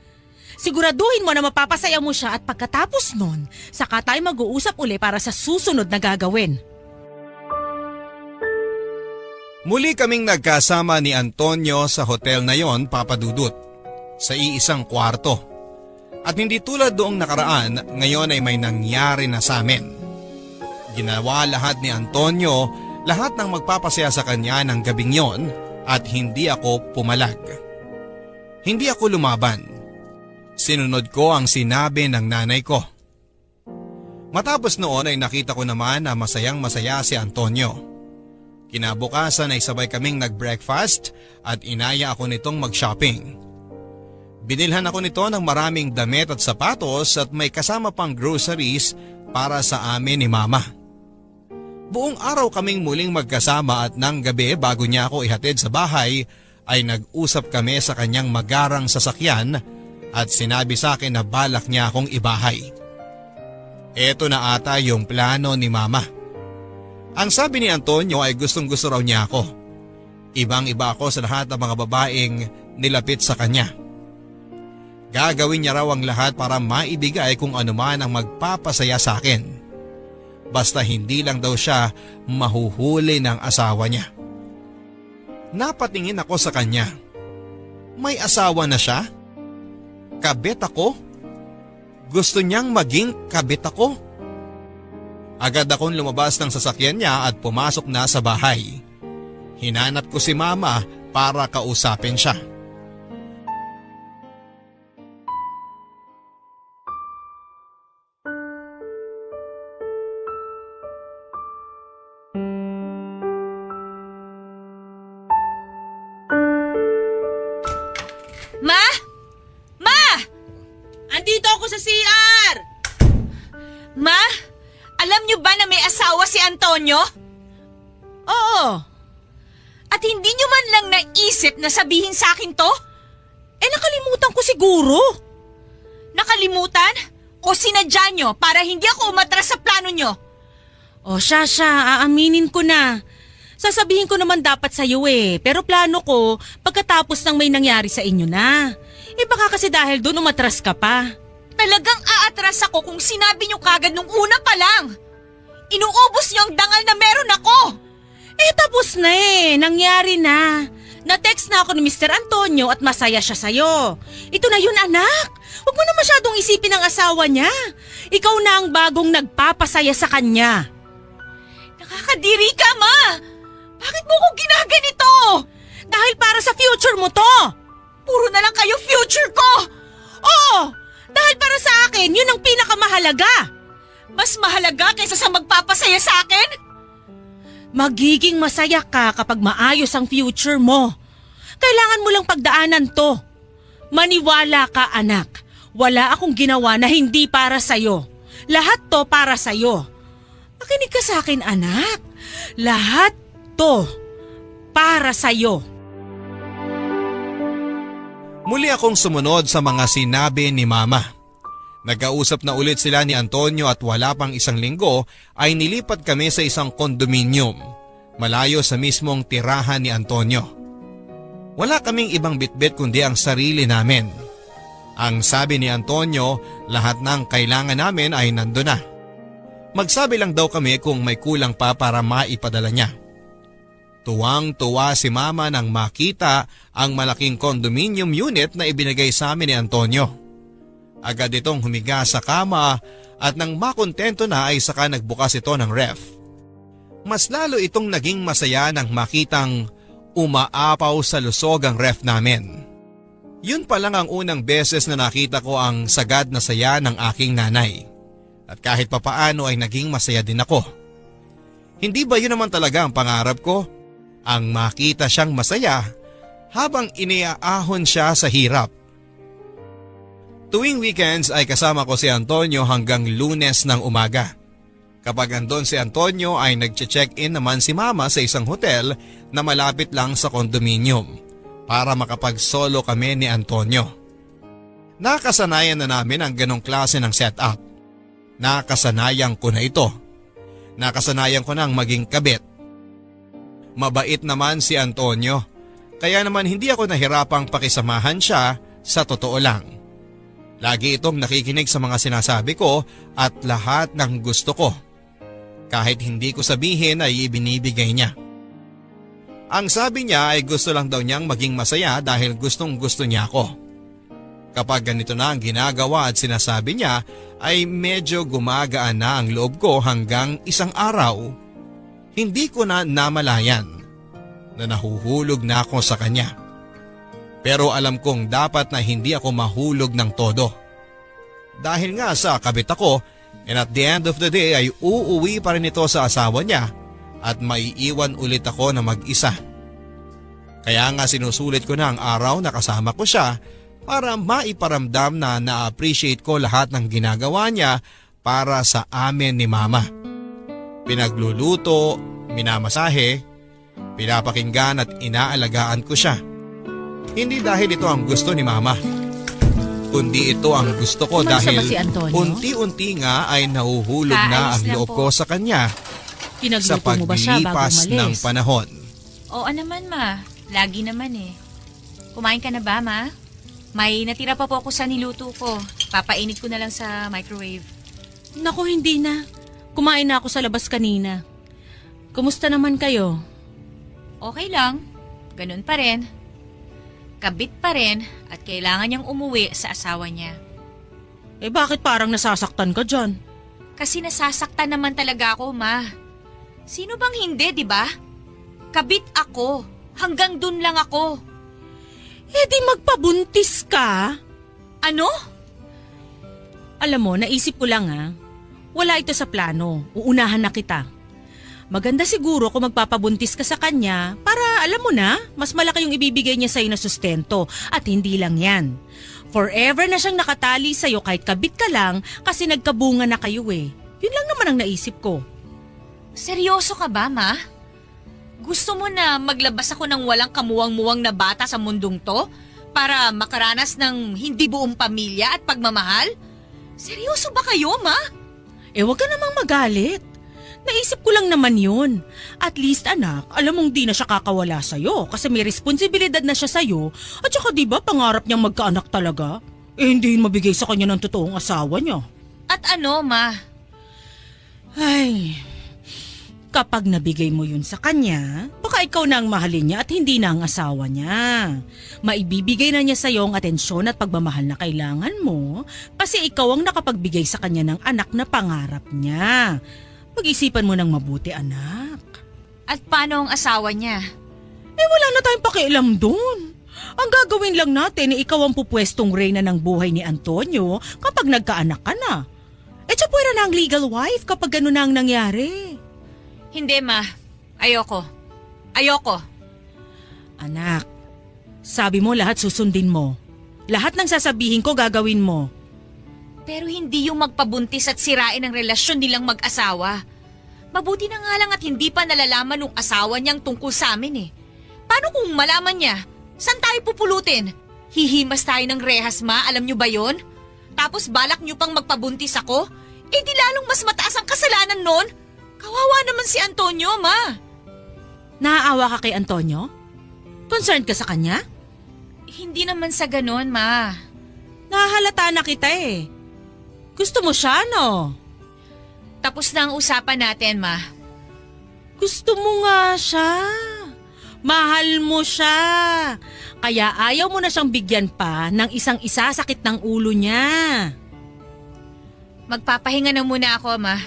Siguraduhin mo na mapapasaya mo siya at pagkatapos nun, saka tayo mag-uusap uli para sa susunod na gagawin. Muli kaming nagkasama ni Antonio sa hotel na yon, Papa Dudut, sa iisang kwarto. At hindi tulad doong nakaraan, ngayon ay may nangyari na sa amin. Ginawa lahat ni Antonio, lahat ng magpapasaya sa kanya ng gabing yon at hindi ako pumalag. Hindi ako lumaban. Sinunod ko ang sinabi ng nanay ko. Matapos noon ay nakita ko naman na masayang masaya si Antonio. Kinabukasan ay sabay kaming nag-breakfast at inaya ako nitong mag-shopping. Binilhan ako nito ng maraming damit at sapatos at may kasama pang groceries para sa amin ni Mama. Buong araw kaming muling magkasama at ng gabi bago niya ako ihatid sa bahay ay nag-usap kami sa kanyang magarang sasakyan at sinabi sa akin na balak niya akong ibahay. Ito na ata yung plano ni Mama. Ang sabi ni Antonio ay gustong-gusto raw niya ako. Ibang-iba ako sa lahat ng mga babaeng nilapit sa kanya. Gagawin niya raw ang lahat para maibigay kung ano man ang magpapasaya sa akin. Basta hindi lang daw siya mahuhuli ng asawa niya. Napatingin ako sa kanya. May asawa na siya? Kabit ako? Gusto niyang maging kabit ako? Agad akong lumabas ng sasakyan niya at pumasok na sa bahay. Hinanap ko si Mama para kausapin siya. Ma! Ma! Andito ako sa CR! Ma! Alam niyo ba na may asawa si Antonio? Oo. At hindi niyo man lang naisip na sabihin sa akin to? Nakalimutan ko siguro. Nakalimutan? O sinadya niyo para hindi ako umatras sa plano niyo? O siya, aaminin ko na. Sasabihin ko naman dapat sa'yo pero plano ko pagkatapos ng may nangyari sa inyo na. Baka kasi dahil doon umatras ka pa. Talagang aatras ako kung sinabi niyo kagad nung una pa lang. Inuubos niyo ang dangal na meron ako. Tapos na nangyari na. Na-text na ako ni Mr. Antonio at masaya siya sa'yo. Ito na yun, anak. Huwag mo na masyadong isipin ang asawa niya. Ikaw na ang bagong nagpapasaya sa kanya. Nakakadiri ka, Ma! Bakit mo ko ginaganito? Dahil para sa future mo to. Puro na lang kayo future ko! Oo! Dahil para sa akin, yun ang pinakamahalaga. Mas mahalaga kaysa sa magpapasaya sa akin? Magiging masaya ka kapag maayos ang future mo. Kailangan mo lang pagdaanan to. Maniwala ka, anak. Wala akong ginawa na hindi para sa'yo. Lahat to para sa'yo. Makinig ka sa akin, anak. Lahat ito para sa'yo. Muli akong sumunod sa mga sinabi ni Mama. Nagkausap na ulit sila ni Antonio at wala pang isang linggo ay nilipat kami sa isang kondominium, malayo sa mismong tirahan ni Antonio. Wala kaming ibang bitbit kundi ang sarili namin. Ang sabi ni Antonio, lahat ng kailangan namin ay nandun na. Magsabi lang daw kami kung may kulang pa para maipadala niya. Tuwang-tuwa si Mama nang makita ang malaking condominium unit na ibinigay sa amin ni Antonio. Agad itong humiga sa kama at nang makontento na ay saka nagbukas ito ng ref. Mas lalo itong naging masaya nang makitang umaapaw sa lusog ang ref namin. Yun pa lang ang unang beses na nakita ko ang sagad na saya ng aking nanay. At kahit papaano ay naging masaya din ako. Hindi ba yun naman talaga ang pangarap ko? Ang makita siyang masaya habang iniaahon siya sa hirap. Tuwing weekends ay kasama ko si Antonio hanggang Lunes ng umaga. Kapag andon si Antonio ay nagche-check-in naman si Mama sa isang hotel na malapit lang sa kondominium para makapag-solo kami ni Antonio. Nakasanayan na namin ang ganong klase ng setup. Nakasanayan ko na ito. Nakasanayan ko nang maging kabit. Mabait naman si Antonio, kaya naman hindi ako nahirapang pakisamahan siya sa totoo lang. Lagi itong nakikinig sa mga sinasabi ko at lahat ng gusto ko. Kahit hindi ko sabihin ay ibinibigay niya. Ang sabi niya ay gusto lang daw niyang maging masaya dahil gustong gusto niya ako. Kapag ganito na ang ginagawa at sinasabi niya ay medyo gumagaan na ang loob ko hanggang isang araw. Hindi ko na namalayan na nahuhulog na ako sa kanya. Pero alam kong dapat na hindi ako mahulog ng todo. Dahil nga sa kabit ako and at the end of the day ay uuwi pa rin ito sa asawa niya at maiiwan ulit ako na mag-isa. Kaya nga sinusulit ko na ang araw na kasama ko siya para maiparamdam na na-appreciate ko lahat ng ginagawa niya para sa amin ni Mama. Pinagluluto, minamasahe, pinapakinggan at inaalagaan ko siya. Hindi dahil ito ang gusto ni Mama, kundi ito ang gusto ko Umalis na dahil ba si Antonio? unti-unti nga ay nahuhulog na ang Kaayos lang loob po. ko sa kanya sa Pinagluto mo ba siya bago paglipas ng umalis? panahon. Oo naman, Ma. Lagi naman eh. Kumain ka na ba, Ma? May natira pa po ako sa niluto ko. Papainit ko na lang sa microwave. Naku, hindi na. Kumain na ako sa labas kanina. Kumusta naman kayo? Okay lang. Ganun pa rin. Kabit pa rin at kailangan niyang umuwi sa asawa niya. Eh bakit parang nasasaktan ka dyan? Kasi nasasaktan naman talaga ako, Ma. Sino bang hindi, di ba? Kabit ako. Hanggang dun lang ako. Eh di magpabuntis ka. Ano? Alam mo, naisip ko lang wala ito sa plano. Uunahan na kita. Maganda siguro kung magpapabuntis ka sa kanya para alam mo na, mas malaki yung ibibigay niya sa'yo na sustento. At hindi lang yan. Forever na siyang nakatali sa'yo kahit kabit ka lang kasi nagkabunga na kayo eh. Yun lang naman ang naisip ko. Seryoso ka ba, Ma? Gusto mo na maglabas ako ng walang kamuwang-muwang na bata sa mundong to para makaranas ng hindi buong pamilya at pagmamahal? Seryoso ba kayo, Ma? Eh wag ka namang magalit. Naisip ko lang naman yun. At least anak, alam mong di na siya kakawala sa'yo kasi may responsibilidad na siya sa'yo. At saka diba pangarap niyang magkaanak talaga? Eh hindi yun mabigay sa kanya ng totoong asawa niya. At ano, Ma? Ay, kapag nabigay mo yun sa kanya, baka ikaw na ang mahalin niya at hindi na ang asawa niya. Maibibigay na niya sa'yo ang atensyon at pagmamahal na kailangan mo kasi ikaw ang nakapagbigay sa kanya ng anak na pangarap niya. Pag-isipan mo ng mabuti, anak. At paano ang asawa niya? Eh wala na tayong pakialam doon. Ang gagawin lang natin ikaw ang pupwestong reyna ng buhay ni Antonio kapag nagkaanak ka na. Eh siya pwera na ang legal wife kapag gano'n na ang nangyari. Hindi, Ma. Ayoko. Ayoko. Anak, sabi mo lahat susundin mo. Lahat ng sasabihin ko gagawin mo. Pero hindi yung magpabuntis at sirain ang relasyon nilang mag-asawa. Mabuti na nga lang at hindi pa nalalaman ng asawa niyang tungkol sa amin eh. Paano kung malaman niya? Saan tayo pupulutin? Hihimas tayo ng rehas, ma, alam niyo ba yon? Tapos balak niyo pang magpabuntis ako? Eh di lalong mas mataas ang kasalanan nun? Kawawa naman si Antonio, ma. Naaawa ka kay Antonio? Concerned ka sa kanya? Hindi naman sa ganon, ma. Nahalata na kita eh. Gusto mo siya, no? Tapos na ang usapan natin, ma. Gusto mo nga siya. Mahal mo siya. Kaya ayaw mo na siyang bigyan pa ng isang-isa sakit ng ulo niya. Magpapahinga na muna ako, ma.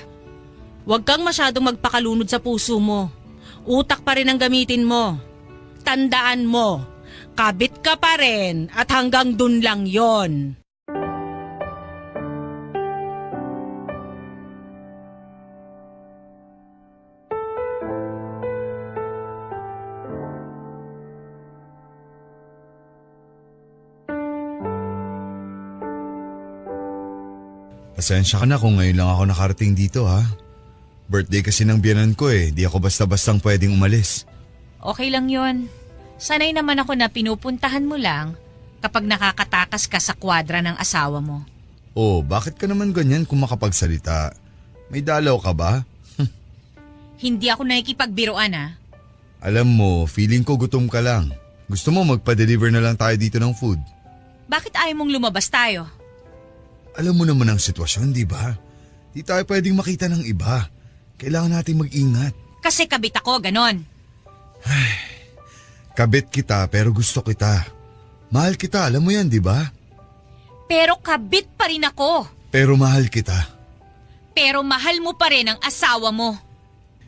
Huwag kang masyadong magpakalunod sa puso mo. Utak pa rin ang gamitin mo. Tandaan mo, kabit ka pa rin at hanggang dun lang yon. Pasensya ka na kung ngayon lang ako nakarating dito ha. Birthday kasi ng biyanan ko eh, di ako basta-bastang pwedeng umalis. Okay lang yon. Sanay naman ako na pinupuntahan mo lang kapag nakakatakas ka sa kwadra ng asawa mo. Oh, bakit ka naman ganyan kung makapagsalita? May dalaw ka ba? Hindi ako nakikipagbiruan, ah. Alam mo, feeling ko gutom ka lang. Gusto mo magpa-deliver na lang tayo dito ng food? Bakit ayaw mong lumabas tayo? Alam mo naman ang sitwasyon, di ba? Di tayo pwedeng makita ng iba. Kailangan natin mag-ingat. Kasi kabit ako, ganon. Kabit kita pero gusto kita. Mahal kita, alam mo yan, di ba? Pero kabit pa rin ako. Pero mahal kita. Pero mahal mo pa rin ang asawa mo.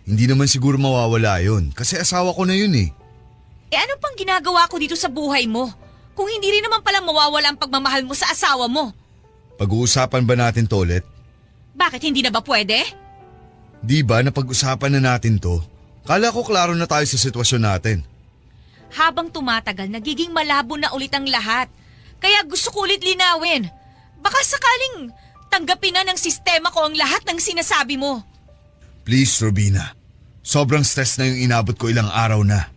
Hindi naman siguro mawawala yun kasi asawa ko na yun eh. Eh ano pang ginagawa ko dito sa buhay mo? Kung hindi rin naman pala mawawala ang pagmamahal mo sa asawa mo. Pag-uusapan ba natin to ulit? Bakit hindi na ba pwede? Di ba napag-usapan na natin to? Kala ko klaro na tayo sa sitwasyon natin. Habang tumatagal, nagiging malabo na ulit ang lahat. Kaya gusto ko ulit linawin. Baka sakaling tanggapin na ng sistema ko ang lahat ng sinasabi mo. Please, Robina. Sobrang stress na yung inabot ko ilang araw na.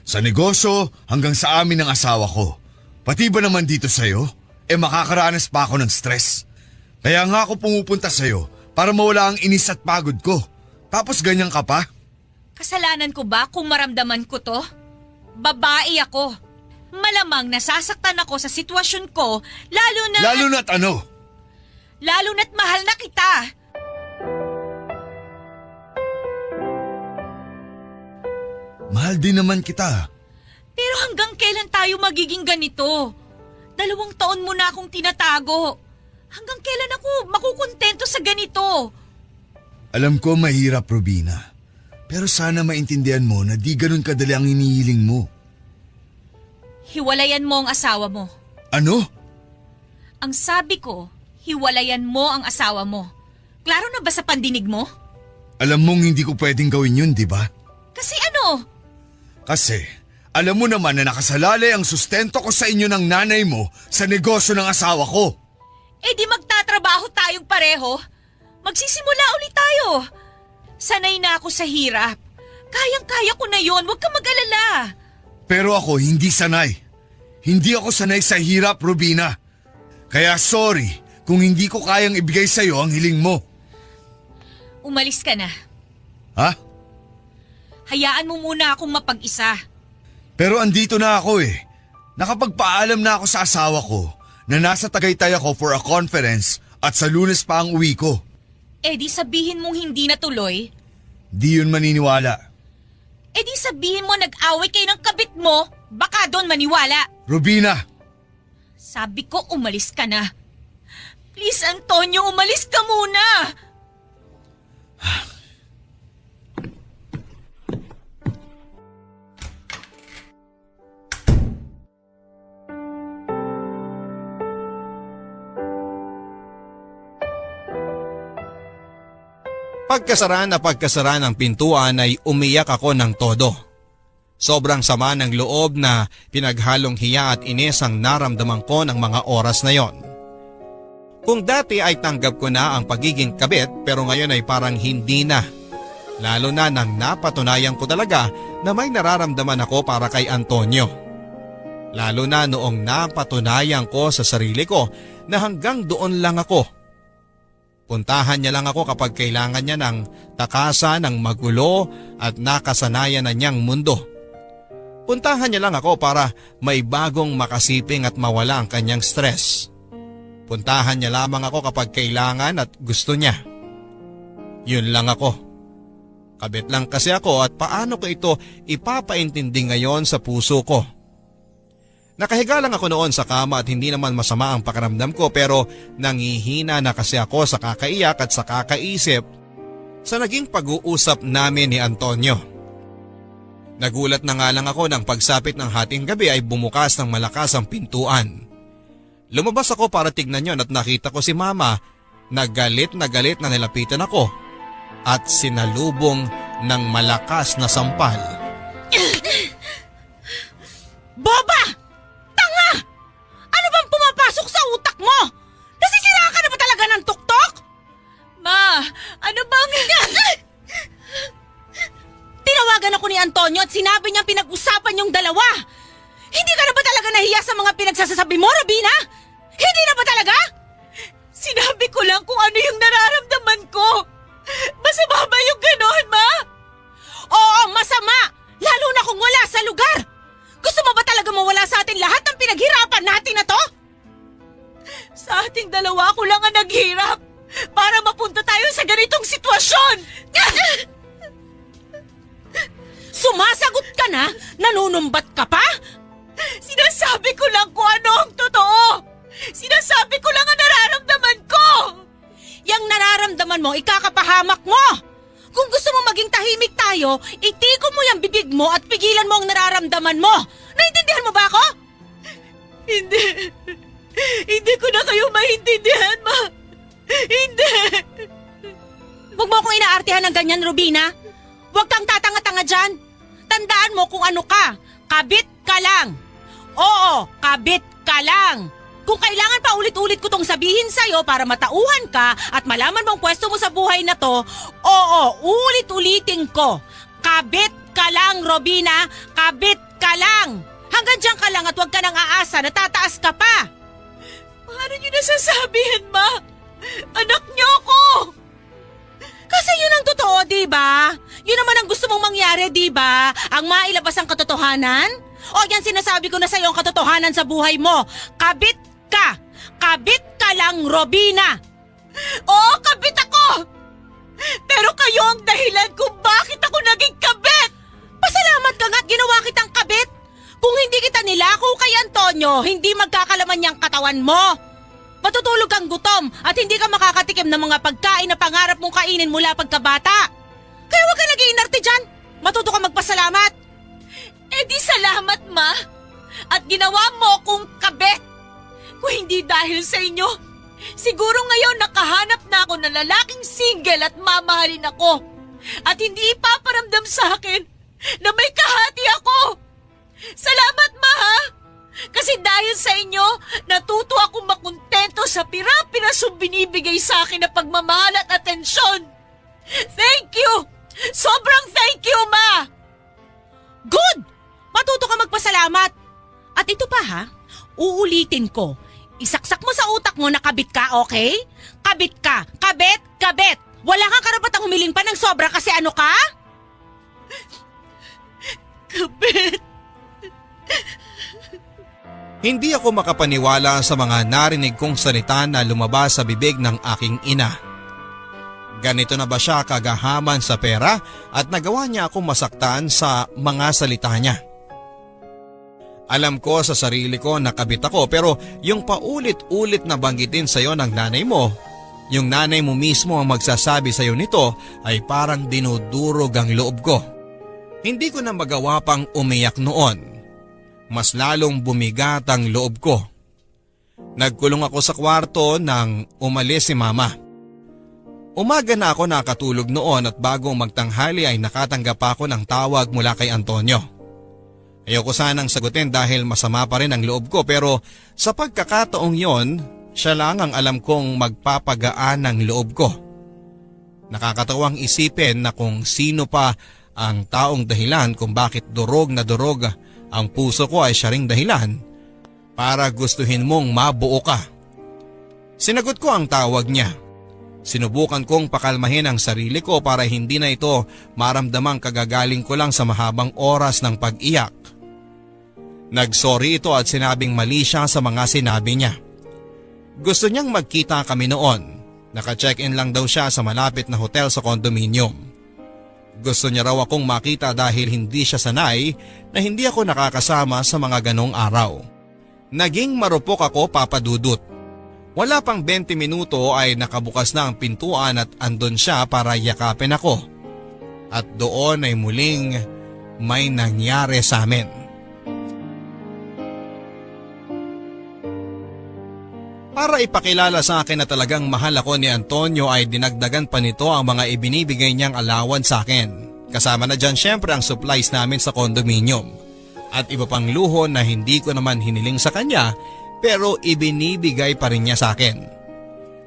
Sa negosyo hanggang sa amin ng asawa ko. Pati ba naman dito sa'yo? Makakaranas pa ako ng stress. Kaya nga ako pumupunta sa'yo para mawala ang inis at pagod ko. Tapos ganyan ka pa? Kasalanan ko ba kung maramdaman ko to? Babae ako. Malamang nasasaktan ako sa sitwasyon ko, lalo na't ano? Lalo na't mahal na kita. Mahal din naman kita. Pero hanggang kailan tayo magiging ganito? 2 taon mo na akong tinatago. Hanggang kailan ako makukontento sa ganito? Alam ko mahirap, Robina. Pero sana maintindihan mo na di ganun kadali ang hinihiling mo. Hiwalayan mo ang asawa mo. Ano? Ang sabi ko, hiwalayan mo ang asawa mo. Klaro na ba sa pandinig mo? Alam mong hindi ko pwedeng gawin yun, di ba? Kasi ano? Kasi alam mo naman na nakasalalay ang sustento ko sa inyo ng nanay mo sa negosyo ng asawa ko. Eh di magtatrabaho tayong pareho. Magsisimula ulit tayo. Sanay na ako sa hirap. Kayang-kaya ko na yon, huwag ka mag-alala. Pero ako hindi sanay. Hindi ako sanay sa hirap, Robina. Kaya sorry kung hindi ko kayang ibigay sa'yo ang hiling mo. Umalis ka na. Ha? Hayaan mo muna akong mapag-isa. Pero andito na ako eh. Nakapagpaalam na ako sa asawa ko na nasa Tagaytay ako for a conference at sa Lunes pa ang uwi ko. Eh di sabihin mong hindi natuloy. Di yun maniniwala. Eh di sabihin mo nag-away kayo ng kabit mo, baka doon maniwala. Robina! Sabi ko umalis ka na. Please Antonio, umalis ka muna. Pagkasara ng pintuan ay umiyak ako ng todo. Sobrang sama ng loob na pinaghalong hiya at inis ang naramdaman ko ng mga oras na yon. Kung dati ay tanggap ko na ang pagiging kabit pero ngayon ay parang hindi na. Lalo na nang napatunayan ko talaga na may nararamdaman ako para kay Antonio. Lalo na noong napatunayan ko sa sarili ko na hanggang doon lang ako. Puntahan niya lang ako kapag kailangan niya ng takasan ng magulo at nakasanayan na niyang mundo. Puntahan niya lang ako para may bagong makasiping at mawala ang kanyang stress. Puntahan niya lamang ako kapag kailangan at gusto niya. Yun lang ako. Kabit lang kasi ako at paano ko ito ipapaintindi ngayon sa puso ko. Nakahiga lang ako noon sa kama at hindi naman masama ang pakiramdam ko pero nangihina na kasi ako sa kakaiyak at sa kakaisip sa naging pag-uusap namin ni Antonio. Nagulat na nga lang ako nang pagsapit ng hating gabi ay bumukas ng malakas ang pintuan. Lumabas ako para tignan yon at nakita ko si Mama na galit na nilapitan ako at sinalubong ng malakas na sampal. Boba! Tanga! Ano bang pumapasok sa utak mo? Nasisira ka na ba talaga ng tuktok? Ma, ano bang... Tinawagan ako ni Antonio at sinabi niyang pinag-usapan yung dalawa. Hindi ka na ba talaga nahiya sa mga pinagsasasabi mo, Robina? Hindi na ba talaga? Sinabi ko lang kung ano yung nararamdaman ko. Masama ba yung ganon, Ma? Oo, masama! Lalo na kung wala sa lugar! Gusto mo ba talaga mawala sa atin lahat ng pinaghirapan natin na to? Sa ating dalawa ko lang ang naghirap para mapunta tayo sa ganitong sitwasyon. Sumasagot ka na? Nanunumbat ka pa? Sinasabi ko lang kung ano ang totoo. Sinasabi ko lang ang nararamdaman ko. Yang nararamdaman mo, ikakapahamak mo! Kung gusto mo maging tahimik tayo, itiko mo yung bibig mo at pigilan mo ang nararamdaman mo. Naintindihan mo ba ako? Hindi. Hindi ko na kayo maintindihan, Ma. Hindi. Huwag mo akong inaartihan ng ganyan, Robina. Huwag kang tatanga-tanga dyan. Tandaan mo kung ano ka. Kabit ka lang. Oo, kabit ka lang. Kung kailangan pa ulit-ulit ko tong sabihin sa'yo para matauhan ka at malaman mong pwesto mo sa buhay na to, oo, ulit-ulitin ko. Kabit ka lang, Robina. Kabit ka lang. Hanggang dyan ka lang at huwag ka nang aasa na tataas ka pa. Paano niyo nasasabihin, Ma? Anak niyo ako! Kasi yun ang totoo, di ba? Yun naman ang gusto mong mangyari, di ba? Ang mailabas ang katotohanan? O yan sinasabi ko na sa'yo ang katotohanan sa buhay mo. Kabit ka! Kabit ka lang, Robina! Oo, kabit ako! Pero kayo ang dahilan kung bakit ako naging kabit! Pasalamat ka nga't ginawa kitang kabit! Kung hindi kita nilako kay Antonio, hindi magkakalaman niyang katawan mo. Matutulog kang gutom at hindi ka makakatikim ng mga pagkain na pangarap mong kainin mula pagkabata. Kaya huwag ka nag-iinarte dyan. Matuto ka magpasalamat. Eh di salamat, Ma! At ginawa mo akong kabit! Kung hindi dahil sa inyo, siguro ngayon nakahanap na ako ng lalaking single at mamahalin ako. At hindi ipaparamdam sa akin na may kahati ako. Salamat, Ma, ha? Kasi dahil sa inyo, natuto akong makontento sa pira-pirasong binibigay sa akin na pagmamahal at atensyon. Thank you! Sobrang thank you, Ma! Good! Matuto ka magpasalamat. At ito pa ha, uulitin ko. Isaksak mo sa utak mo na kabit ka, okay? Kabit ka. Kabit, kabit. Wala kang karapatang humiling pa ng sobra kasi ano ka? Kabit! Hindi ako makapaniwala sa mga narinig kong salita na lumabas sa bibig ng aking ina. Ganito na ba siya kagahaman sa pera at nagawa niya akong masaktan sa mga salita niya? Alam ko sa sarili ko na kabit ako pero yung paulit-ulit na banggitin sa'yo ng nanay mo, yung nanay mo mismo ang magsasabi sa'yo nito ay parang dinudurog ang loob ko. Hindi ko na magawa pang umiyak noon. Mas lalong bumigat ang loob ko. Nagkulong ako sa kwarto nang umalis si Mama. Umaga na ako nakatulog noon at bago magtanghali ay nakatanggap ako ng tawag mula kay Antonio. Ayoko sanang sagutin dahil masama pa rin ang loob ko pero sa pagkakataong yon, siya lang ang alam kong magpapagaan ng loob ko. Nakakatawang isipin na kung sino pa ang taong dahilan kung bakit durog na durog ang puso ko ay siya ring dahilan para gustuhin mong mabuo ka. Sinagot ko ang tawag niya. Sinubukan kong pakalmahin ang sarili ko para hindi na ito maramdamang kagagaling ko lang sa mahabang oras ng pag-iyak. Nagsorry ito at sinabing mali siya sa mga sinabi niya. Gusto niyang magkita kami noon. Naka-check-in lang daw siya sa malapit na hotel sa condominium. Gusto niya raw akong makita dahil hindi siya sanay na hindi ako nakakasama sa mga ganong araw. Naging marupok ako, Papa Dudut. Wala pang 20 minuto ay nakabukas na ang pintuan at andon siya para yakapin ako. At doon ay muling may nangyari sa amin. Para ipakilala sa akin na talagang mahal ako ni Antonio ay dinagdagan pa nito ang mga ibinibigay niyang allowance sa akin. Kasama na dyan syempre ang supplies namin sa condominium. At iba pang luho na hindi ko naman hiniling sa kanya pero ibinibigay pa rin niya sa akin.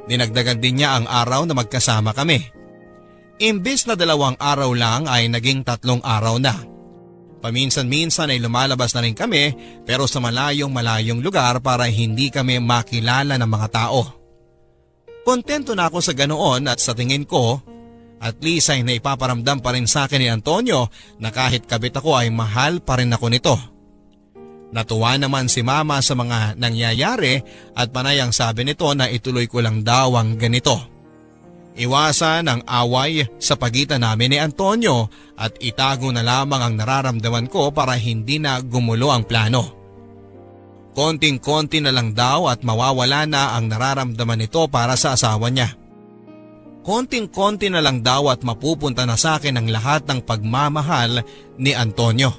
Dinagdagan din niya ang araw na magkasama kami. Imbis na 2 araw lang ay naging 3 araw na. Paminsan-minsan ay lumalabas na rin kami pero sa malayong lugar para hindi kami makilala ng mga tao. Kontento na ako sa ganoon at sa tingin ko, at least ay naipaparamdam pa rin sa akin ni Antonio na kahit kabit ako ay mahal pa rin ako nito. Natuwa naman si Mama sa mga nangyayari at panay ang sabi nito na ituloy ko lang daw ang ganito. Iwasan ang away sa pagitan namin ni Antonio at itago na lamang ang nararamdaman ko para hindi na gumulo ang plano. Konting-konti na lang daw at mawawala na ang nararamdaman nito para sa asawa niya. Konting-konti na lang daw at mapupunta na sa akin ang lahat ng pagmamahal ni Antonio.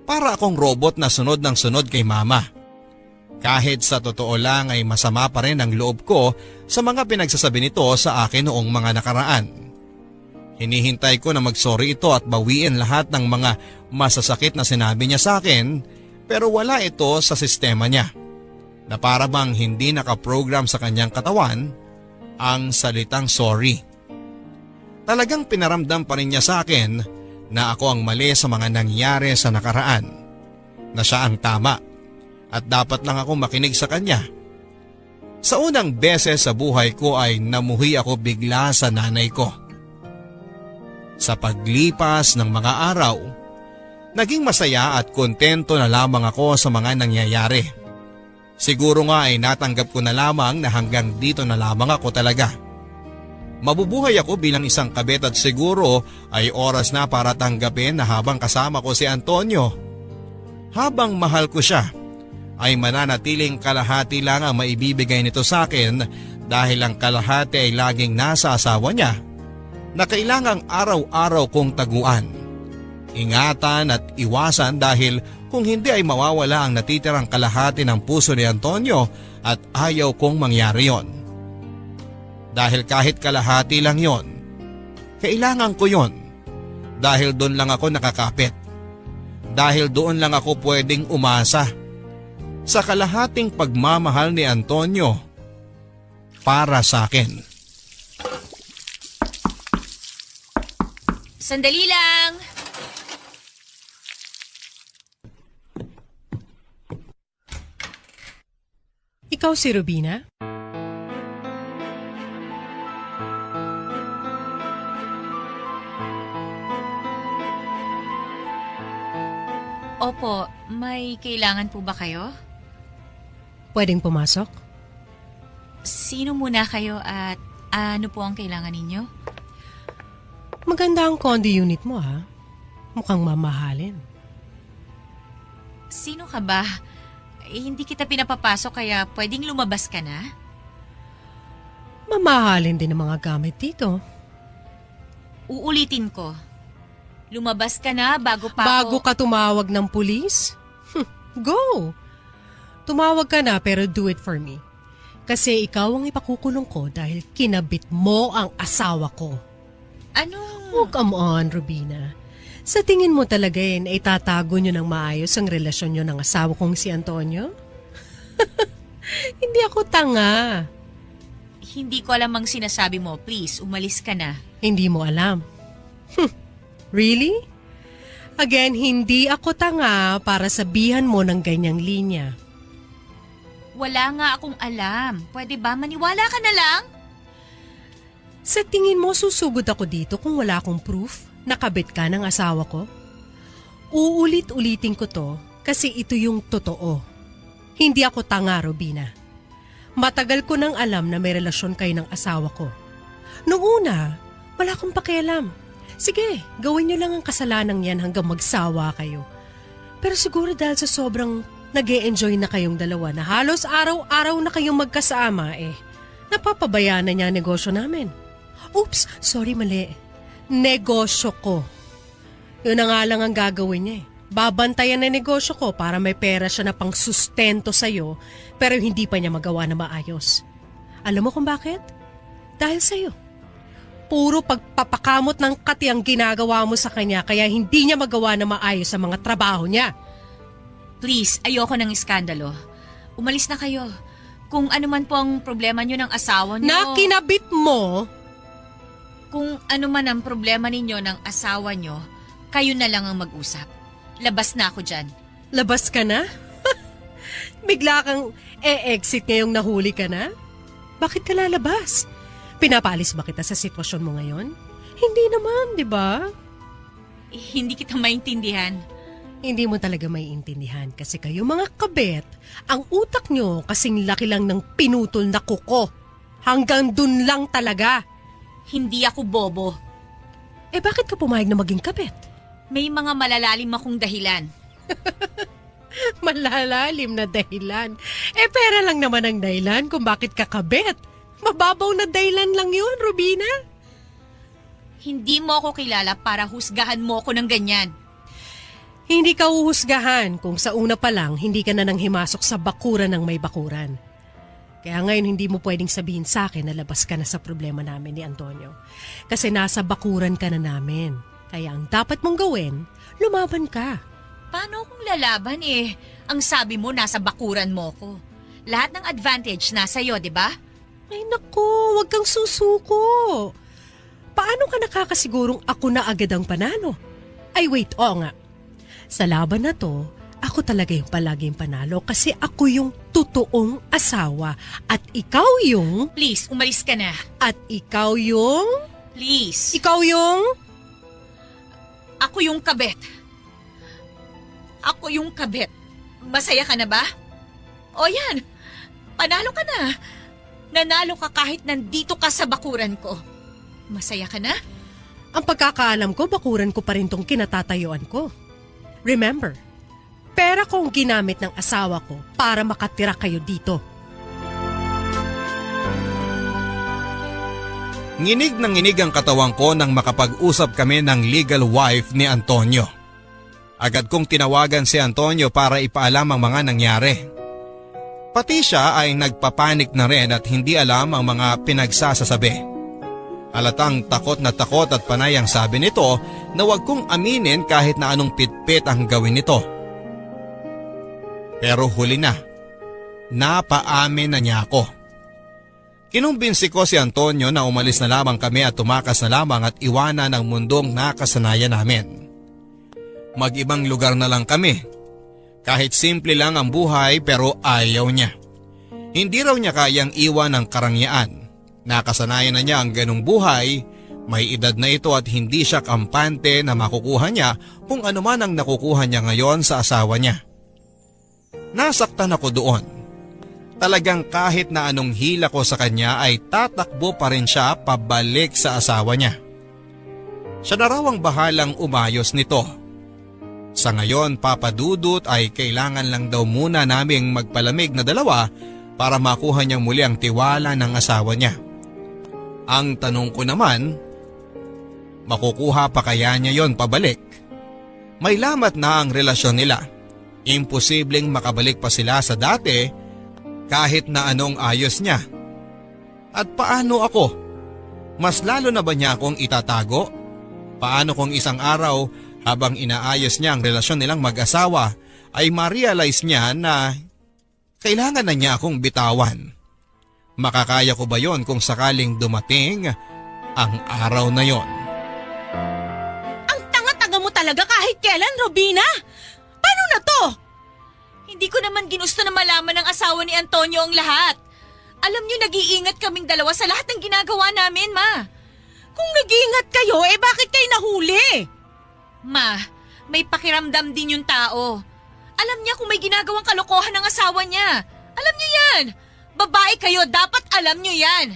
Para akong robot na sunod ng sunod kay Mama. Kahit sa totoo lang ay masama pa rin ang loob ko sa mga pinagsasabi nito sa akin noong mga nakaraan. Hinihintay ko na magsorry ito at bawiin lahat ng mga masasakit na sinabi niya sa akin pero wala ito sa sistema niya. Na para bang hindi nakaprogram sa kanyang katawan ang salitang sorry. Talagang pinaramdam pa rin niya sa akin na ako ang mali sa mga nangyari sa nakaraan. Na siya ang tama. At dapat lang ako makinig sa kanya. Sa unang beses sa buhay ko ay namuhi ako bigla sa nanay ko. Sa paglipas ng mga araw, naging masaya at kontento na lamang ako sa mga nangyayari. Siguro nga ay natanggap ko na lamang na hanggang dito na lamang ako talaga. Mabubuhay ako bilang isang kabit at siguro ay oras na para tanggapin na habang kasama ko si Antonio. Habang mahal ko siya, ay mananatiling kalahati lang ang maibibigay nito sa akin dahil ang kalahati ay laging nasa asawa niya na kailangang araw-araw kong taguan. Ingatan at iwasan dahil kung hindi ay mawawala ang natitirang kalahati ng puso ni Antonio at ayaw kong mangyari yon. Dahil kahit kalahati lang yon, kailangan ko yon dahil doon lang ako nakakapit. Dahil doon lang ako pwedeng umasa sa kalahating pagmamahal ni Antonio para sa akin. Sandali lang. Ikaw si Rubina? Opo, may kailangan po ba kayo? Pwedeng pumasok? Sino muna kayo at ano po ang kailangan ninyo? Maganda ang condo unit mo ha. Mukhang mamahalin. Sino ka ba? Hindi kita pinapapasok kaya pwedeng lumabas ka na? Mamahalin din ang mga gamit dito. Uulitin ko. Lumabas ka na bago pa Bago ako... ka tumawag ng pulis? Go! Tumawag ka na pero do it for me. Kasi ikaw ang ipakukulong ko dahil kinabit mo ang asawa ko. Ano? Oh, come on, Rubina. Sa tingin mo talaga na itatago nyo ng maayos ang relasyon nyo ng asawa kong si Antonio? Hindi ako tanga. Hindi ko alam ang sinasabi mo. Please, umalis ka na. Hindi mo alam. Really? Again, hindi ako tanga para sabihan mo ng ganyang linya. Wala nga akong alam. Pwede ba maniwala ka na lang? Sa tingin mo susugod ako dito kung wala akong proof na kabit ka ng asawa ko? Uulit-ulitin ko to kasi ito yung totoo. Hindi ako tanga, Robina. Matagal ko nang alam na may relasyon kayo ng asawa ko. Noong una, wala akong pakialam. Sige, gawin niyo lang ang kasalanang yan hanggang magsawa kayo. Pero siguro dahil sa sobrang nag-e-enjoy na kayong dalawa na halos araw-araw na kayong magkasama napapabayaan na niya ang negosyo namin. Oops, sorry, mali. Negosyo ko. Yun na nga lang ang gagawin niya Babantayan na negosyo ko para may pera siya na pang sustento sa'yo pero hindi pa niya magawa na maayos. Alam mo kung bakit? Dahil sa'yo. Puro pagpapakamot ng kati ang ginagawa mo sa kanya kaya hindi niya magawa na maayos sa mga trabaho niya. Please, ayoko ng iskandalo. Umalis na kayo. Kung ano man po ang problema niyo ng asawa niyo... Na kinabit mo, Kung ano man ang problema ninyo ng asawa niyo, kayo na lang ang mag-usap. Labas na ako dyan. labas ka na? Bigla kang exit ngayong nahuli ka na? Bakit ka lalabas? Pinapalis ba kita sa sitwasyon mo ngayon? Hindi naman, di ba? Hindi kita maintindihan. Hindi mo talaga maiintindihan kasi kayo mga kabet, ang utak nyo kasing laki lang ng pinutol na kuko. Hanggang dun lang talaga. Hindi ako bobo. Bakit ka pumayag na maging kabet? May mga malalalim akong dahilan. Malalalim na dahilan. Pera lang naman ang dahilan kung bakit ka kabet. Mababaw na dahilan lang yun, Rubina. Hindi mo ako kilala para husgahan mo ako ng ganyan. Hindi ka uhusgahan kung sa una pa lang hindi ka na nang himasok sa bakuran ng may bakuran. Kaya ngayon hindi mo pwedeng sabihin sa akin na labas ka na sa problema namin ni Antonio. Kasi nasa bakuran ka na namin. Kaya ang dapat mong gawin, lumaban ka. Paano kung lalaban Ang sabi mo nasa bakuran mo ko. Lahat ng advantage nasa iyo, di ba? Ay naku, wag kang susuko. Paano ka nakakasigurong ako na agad ang panalo? Ay wait, oo nga. Sa laban na to, ako talaga yung palaging panalo kasi ako yung totoong asawa at ikaw yung... Please, umalis ka na. At ikaw yung... Please. Ikaw yung... Ako yung kabet. Ako yung kabet. Masaya ka na ba? O yan, panalo ka na. Nanalo ka kahit nandito ka sa bakuran ko. Masaya ka na? Ang pagkakaalam ko, bakuran ko pa rin tong kinatatayuan ko. Remember, pera kong ginamit ng asawa ko para makatira kayo dito. Nginig ng nginig ang katawan ko nang makapag-usap kami ng legal wife ni Antonio. Agad kong tinawagan si Antonio para ipaalam ang mga nangyari. Pati siya ay nagpapanik na rin at hindi alam ang mga pinagsasasabi. Halatang takot at panay ang sabi nito na wag kong aminin kahit na anong pitpit ang gawin nito. Pero huli na, napaamin na niya ako. Kinumbinsi ko si Antonio na umalis na lamang kami at tumakas na lamang at iwanan ang mundong nakasanayan namin. Mag-ibang lugar na lang kami. Kahit simple lang ang buhay pero ayaw niya. Hindi raw niya kayang iwan ang karangyaan. Nakasanayan na niya ang ganong buhay, may edad na ito at hindi siya kampante na makukuha niya kung ano man ang nakukuha niya ngayon sa asawa niya. Nasaktan ako doon. Talagang kahit na anong hila ko sa kanya ay tatakbo pa rin siya pabalik sa asawa niya. Siya na raw ang bahalang umayos nito. Sa ngayon, Papa Dudut, ay kailangan lang daw muna naming magpalamig na dalawa para makuha niyang muli ang tiwala ng asawa niya. Ang tanong ko naman, makukuha pa kaya niya yon pabalik? May lamat na ang relasyon nila. Imposibleng makabalik pa sila sa dati kahit na anong ayos niya. At paano ako? Mas lalo na ba niya akong itatago? Paano kung isang araw habang inaayos niya ang relasyon nilang mag-asawa ay ma-realize niya na kailangan na niya akong bitawan? Makakaya ko ba yon kung sakaling dumating ang araw na yon? Ang tanga-tanga mo talaga kahit kailan, Robina! Paano na to? Hindi ko naman ginusto na malaman ng asawa ni Antonio ang lahat. Alam niyo, nag-iingat kaming dalawa sa lahat ng ginagawa namin, Ma. Kung nag-iingat kayo, bakit kayo nahuli? Ma, may pakiramdam din yung tao. Alam niya kung may ginagawang kalokohan ng asawa niya. Alam niyo yan. Babae kayo, dapat alam niyo yan.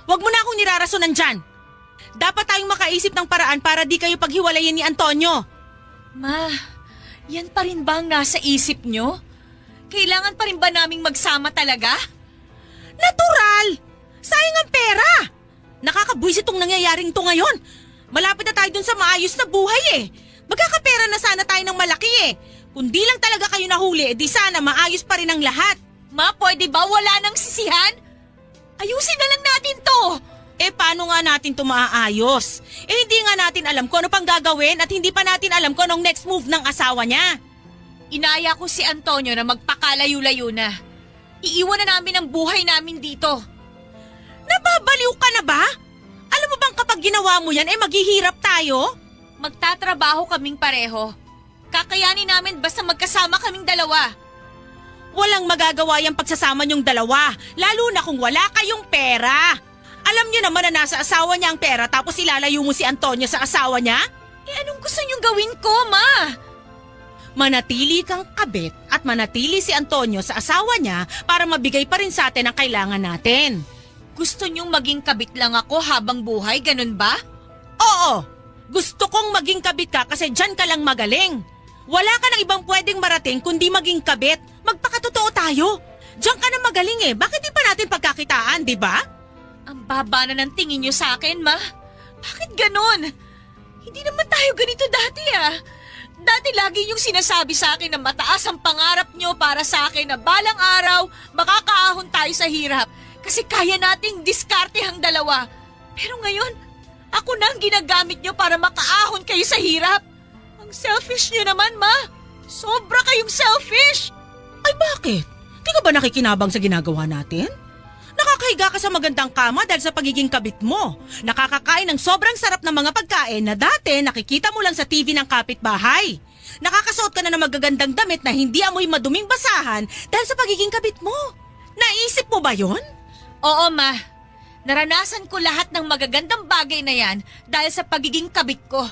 Huwag mo na akong nirarasonan dyan. Dapat tayong makaisip ng paraan para di kayo paghiwalayin ni Antonio. Ma, yan pa rin ba ang nasa isip niyo? Kailangan pa rin ba naming magsama talaga? Natural! Sayang ang pera! Nakakabwisit itong nangyayaring to ngayon. Malapit na tayo dun sa maayos na buhay Magkakapera na sana tayo ng malaki Kung di lang talaga kayo nahuli, di sana maayos pa rin ang lahat. Ma, pwede ba wala nang sisihan? Ayusin na lang natin to. Paano nga natin to maaayos? Hindi nga natin alam kung ano pang gagawin at hindi pa natin alam kung anong next move ng asawa niya. Inaya ko si Antonio na magpakalayo-layo na. Iiwan na namin ang buhay namin dito. Nababaliw ka na ba? Alam mo bang kapag ginawa mo yan, maghihirap tayo? Magtatrabaho kaming pareho. Kakayanin namin basta magkasama kaming dalawa. Walang magagawa yung pagsasama niyong dalawa, lalo na kung wala kayong pera. Alam niyo naman na nasa asawa niya ang pera tapos ilalayo mo si Antonio sa asawa niya? Anong gusto niyong gawin ko, Ma? Manatili kang kabit at manatili si Antonio sa asawa niya para mabigay pa rin sa atin ang kailangan natin. Gusto niyong maging kabit lang ako habang buhay, ganun ba? Oo, gusto kong maging kabit ka kasi dyan ka lang magaling. Wala ka ng ibang pwedeng marating kundi maging kabit. Magpakatotoo tayo. Diyan ka na magaling Bakit di pa natin pagkakitaan, di ba? Ang baba na ng tingin niyo sa akin, Ma. Bakit ganun? Hindi naman tayo ganito dati Dati lagi niyong sinasabi sa akin na mataas ang pangarap niyo para sa akin na balang araw makakaahon tayo sa hirap kasi kaya nating diskarte ang dalawa. Pero ngayon, ako na ang ginagamit niyo para makaahon kayo sa hirap. Ang selfish niyo naman, Ma. Sobra kayong selfish. Ay bakit? Di ka ba nakikinabang sa ginagawa natin? Nakakahiga ka sa magandang kama dahil sa pagiging kabit mo. Nakakakain ng sobrang sarap ng mga pagkain na dati nakikita mo lang sa TV ng kapitbahay. Nakakasuot ka na ng magagandang damit na hindi amoy maduming basahan dahil sa pagiging kabit mo. Naisip mo ba yon? Oo, Ma. Naranasan ko lahat ng magagandang bagay na yan dahil sa pagiging kabit ko.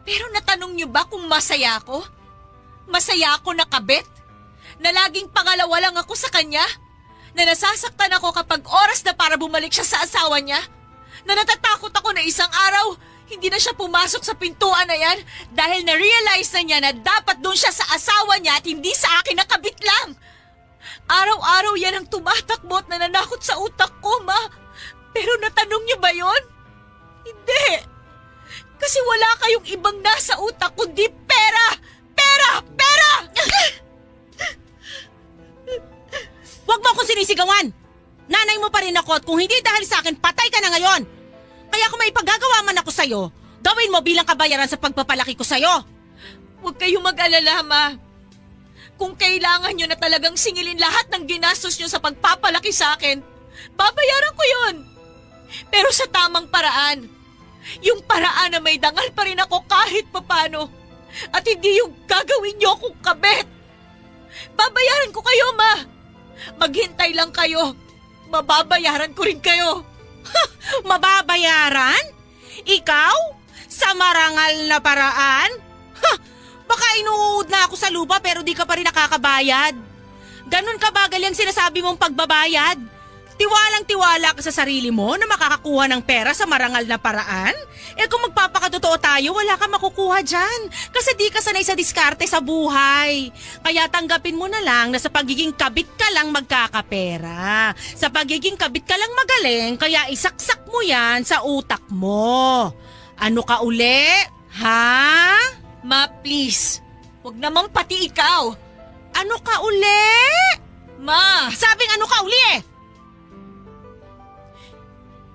Pero natanong niyo ba kung masaya ako? Masaya ako na kabit? Na laging pangalawa lang ako sa kanya? Na nasasaktan ako kapag oras na para bumalik siya sa asawa niya? Na natatakot ako na isang araw, hindi na siya pumasok sa pintuan na yan dahil na-realize na niya na dapat doon siya sa asawa niya at hindi sa akin na kabit lang. Araw-araw yan ang tumatakbo at nananakot sa utak ko, Ma. Pero natanong niyo ba yon? Hindi. Kasi wala kayong ibang nasa utak kundi pera! Pera! Pera! Huwag mo akong sinisigawan! Nanay mo pa rin ako at kung hindi dahil sa akin, patay ka na ngayon! Kaya kung may pagagawa man ako sa'yo, gawin mo bilang kabayaran sa pagpapalaki ko sa'yo! Huwag kayong mag-alala, Ma. Kung kailangan nyo na talagang singilin lahat ng ginastos nyo sa pagpapalaki sa akin, babayaran ko yun. Pero sa tamang paraan. Yung paraan na may dangal pa rin ako kahit papano. At hindi yung gagawin nyo akong kabit. Babayaran ko kayo, Ma. Maghintay lang kayo. Mababayaran ko rin kayo. Mababayaran? Ikaw? Sa marangal na paraan? Baka inuud na ako sa lupa pero di ka pa rin nakakabayad. Ganun kabagal yung sinasabi mong pagbabayad? Tiwalang-tiwala ka sa sarili mo na makakakuha ng pera sa marangal na paraan? Kung magpapakatotoo tayo, wala ka makukuha dyan. Kasi di ka sanay sa diskarte sa buhay. Kaya tanggapin mo na lang na sa pagiging kabit ka lang magkakapera. Sa pagiging kabit ka lang magaling, kaya isaksak mo yan sa utak mo. Ano ka uli? Ha? Ma, please. Huwag namang pati ikaw. Ano ka uli? Ma, Sabing ano ka uli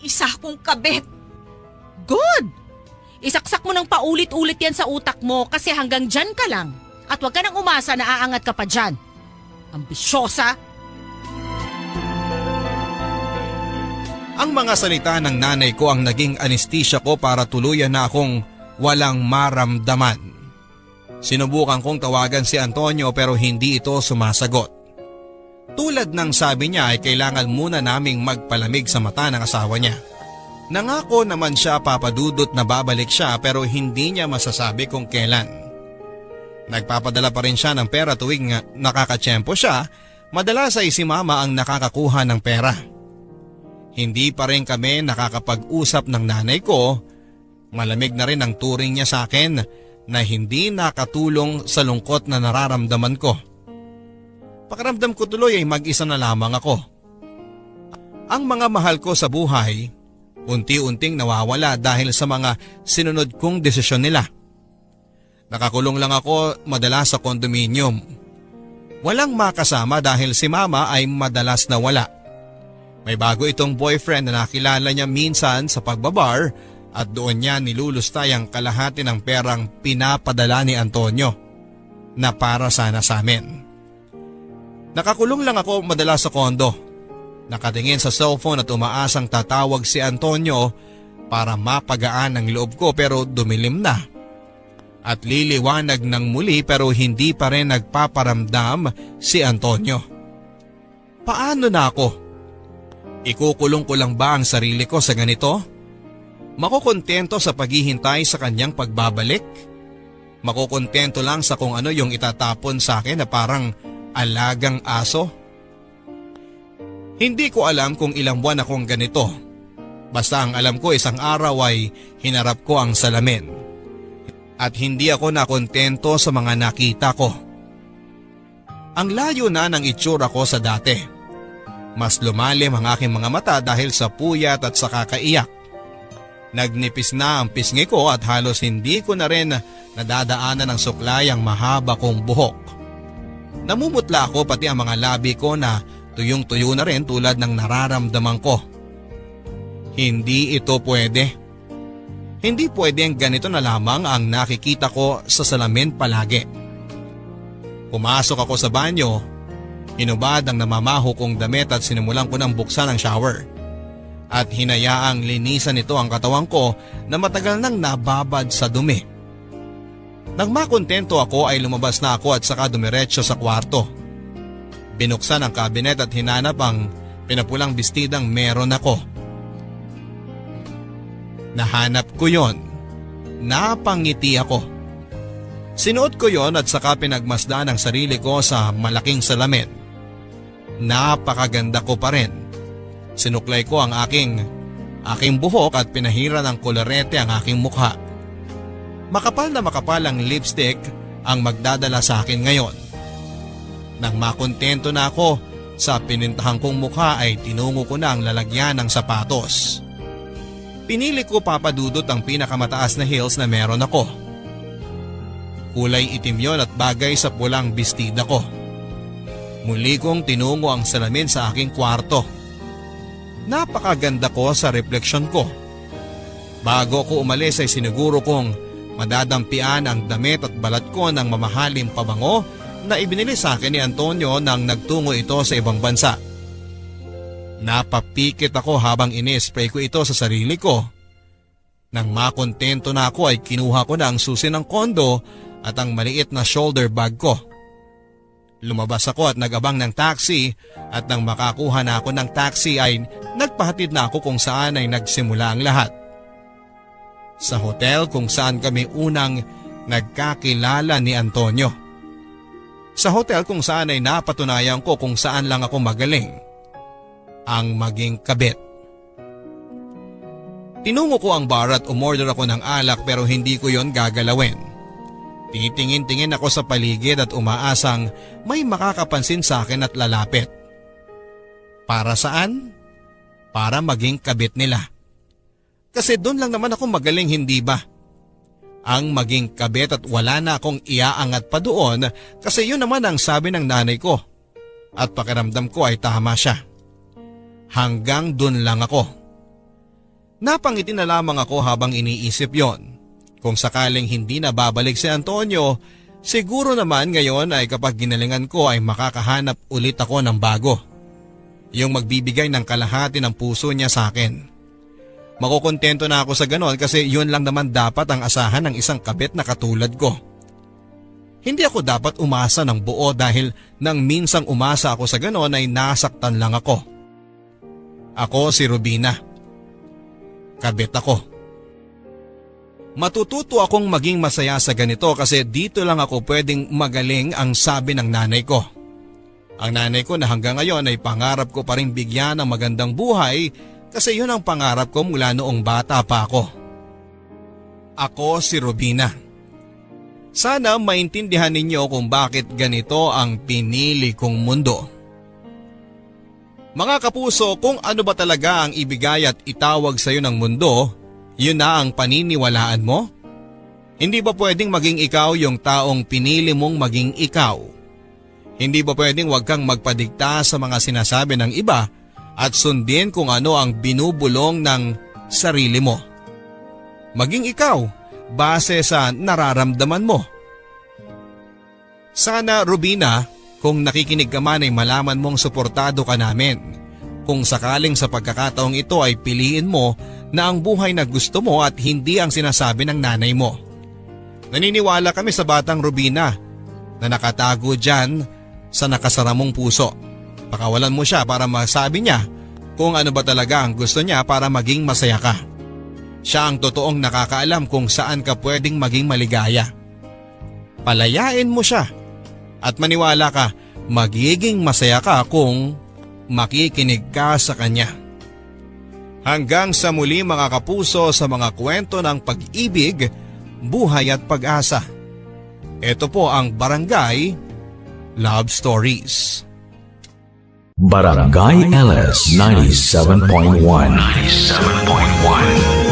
isa akong kabit. Good! Isaksak mo ng paulit-ulit yan sa utak mo kasi hanggang dyan ka lang. At huwag ka nang umasa na aangat ka pa dyan. Ambisyosa! Ang mga salita ng nanay ko ang naging anesthesia ko para tuluyan na akong walang maramdaman. Sinubukan kong tawagan si Antonio pero hindi ito sumasagot. Tulad ng sabi niya ay kailangan muna naming magpalamig sa mata ng asawa niya. Nangako naman siya papadudot na babalik siya pero hindi niya masasabi kung kailan. Nagpapadala pa rin siya ng pera tuwing nakakatsyempo siya, madalas ay si mama ang nakakakuha ng pera. Hindi pa rin kami nakakapag-usap ng nanay ko, malamig na rin ang turing niya sa akin na hindi nakatulong sa lungkot na nararamdaman ko. Pakiramdam ko tuloy ay mag-isa na lamang ako. Ang mga mahal ko sa buhay, unti-unting nawawala dahil sa mga sinunod kong desisyon nila. Nakakulong lang ako madalas sa kondominium. Walang makasama dahil si mama ay madalas na wala. May bago itong boyfriend na nakilala niya minsan sa pagbabar at doon niya nilulustay ang kalahati ng perang pinapadala ni Antonio na para sana sa amin. Nakakulong lang ako madalas sa kondo. Nakatingin sa cellphone at umaasang tatawag si Antonio para mapagaan ang loob ko pero dumilim na. At liliwanag ng muli pero hindi pa rin nagpaparamdam si Antonio. Paano na ako? Ikukulong ko lang ba ang sarili ko sa ganito? Makukontento sa paghihintay sa kanyang pagbabalik? Makukontento lang sa kung ano yung itatapon sa akin na parang alagang aso? Hindi ko alam kung ilang buwan akong ganito. Basta ang alam ko isang araw ay hinarap ko ang salamin. At hindi ako nakontento sa mga nakita ko. Ang layo na ng itsura ko sa dati. Mas lumalim ang aking mga mata dahil sa puyat at sa kakaiyak. Nagnipis na ang pisngi ko at halos hindi ko na rin nadadaanan ng suklay ang mahaba kong buhok. Namumutla ako pati ang mga labi ko na tuyong-tuyo na rin tulad ng nararamdaman ko. Hindi ito pwede. Hindi pwedeng ganito na lamang ang nakikita ko sa salamin palagi. Pumasok ako sa banyo, hinubad ang namamaho kong damit at sinimulan ko ng buksan ang shower. At hinayaang linisan nito ang katawan ko na matagal nang nababad sa dumi. Nang makontento ako ay lumabas na ako at saka dumiretso sa kwarto. Binuksan ang kabinet at hinanap ang pinapulang bestidang meron ako. Nahanap ko yon. Napangiti ako. Sinuot ko yon at saka pinagmasdan ang sarili ko sa malaking salamin. Napakaganda ko pa rin. Sinuklay ko ang aking buhok at pinahira ng kolorete ang aking mukha. Makapal na makapal ang lipstick ang magdadala sa akin ngayon. Nang makontento na ako sa pinintahan kong mukha ay tinungo ko na ang lalagyan ng sapatos. Pinili ko papadudot ang pinakamataas na heels na meron ako. Kulay itim yon at bagay sa pulang bestida ko. Muli kong tinungo ang salamin sa aking kwarto. Napakaganda ko sa refleksyon ko. Bago ko umalis ay siniguro kong madadampian ang damit at balat ko ng mamahaling pabango na ibinili sa akin ni Antonio nang nagtungo ito sa ibang bansa. Napapikit ako habang ini-spray ko ito sa sarili ko. Nang makontento na ako ay kinuha ko na ang susi ng kondo at ang maliit na shoulder bag ko. Lumabas ako at nag-abang ng taxi at nang makakuha na ako ng taxi ay nagpahatid na ako kung saan ay nagsimula ang lahat. Sa hotel kung saan kami unang nagkakilala ni Antonio. Sa hotel kung saan ay napatunayan ko kung saan lang ako magaling. Ang maging kabit. Tinungo ko ang bar at umorder ako ng alak pero hindi ko yon gagalawin. Titingin-tingin ako sa paligid at umaasang may makakapansin sa akin at lalapit. Para saan? Para maging kabit nila. Kasi doon lang naman ako magaling, hindi ba? Ang maging kabit at wala na akong iaangat pa doon kasi yun naman ang sabi ng nanay ko. At pakiramdam ko ay tama siya. Hanggang dun lang ako. Napangiti na lamang ako habang iniisip yon. Kung sakaling hindi na babalik si Antonio, siguro naman ngayon ay kapag ginalingan ko ay makakahanap ulit ako ng bago. Yung magbibigay ng kalahati ng puso niya sa akin. Makukontento na ako sa ganon kasi yun lang naman dapat ang asahan ng isang kabit na katulad ko. Hindi ako dapat umasa ng buo dahil nang minsang umasa ako sa ganon ay nasaktan lang ako. Ako si Rubina. Kabit ako. Matututo akong maging masaya sa ganito kasi dito lang ako pwedeng magaling ang sabi ng nanay ko. Ang nanay ko na hanggang ngayon ay pangarap ko pa rin bigyan ng magandang buhay kasi yun ang pangarap ko mula noong bata pa ako. Ako si Rubina. Sana maintindihan ninyo kung bakit ganito ang pinili kong mundo. Mga kapuso, kung ano ba talaga ang ibigay at itawag sa iyo ng mundo, yun na ang paniniwalaan mo? Hindi ba pwedeng maging ikaw yung taong pinili mong maging ikaw? Hindi ba pwedeng wag kang magpadikta sa mga sinasabi ng iba at sundin kung ano ang binubulong ng sarili mo? Maging ikaw, base sa nararamdaman mo. Sana, Rubina, kung nakikinig ka man ay malaman mong suportado ka namin. Kung sakaling sa pagkakataong ito ay piliin mo na ang buhay na gusto mo at hindi ang sinasabi ng nanay mo. Naniniwala kami sa batang Rubina na nakatago dyan sa nakasara mong puso. Pakawalan mo siya para masabi niya kung ano ba talaga ang gusto niya para maging masaya ka. Siya ang totoong nakakaalam kung saan ka pwedeng maging maligaya. Palayain mo siya at maniwala ka, magiging masaya ka kung makikinig ka sa kanya. Hanggang sa muli mga kapuso sa mga kwento ng pag-ibig, buhay at pag-asa. Ito po ang Barangay Love Stories. Barangay LS 97.1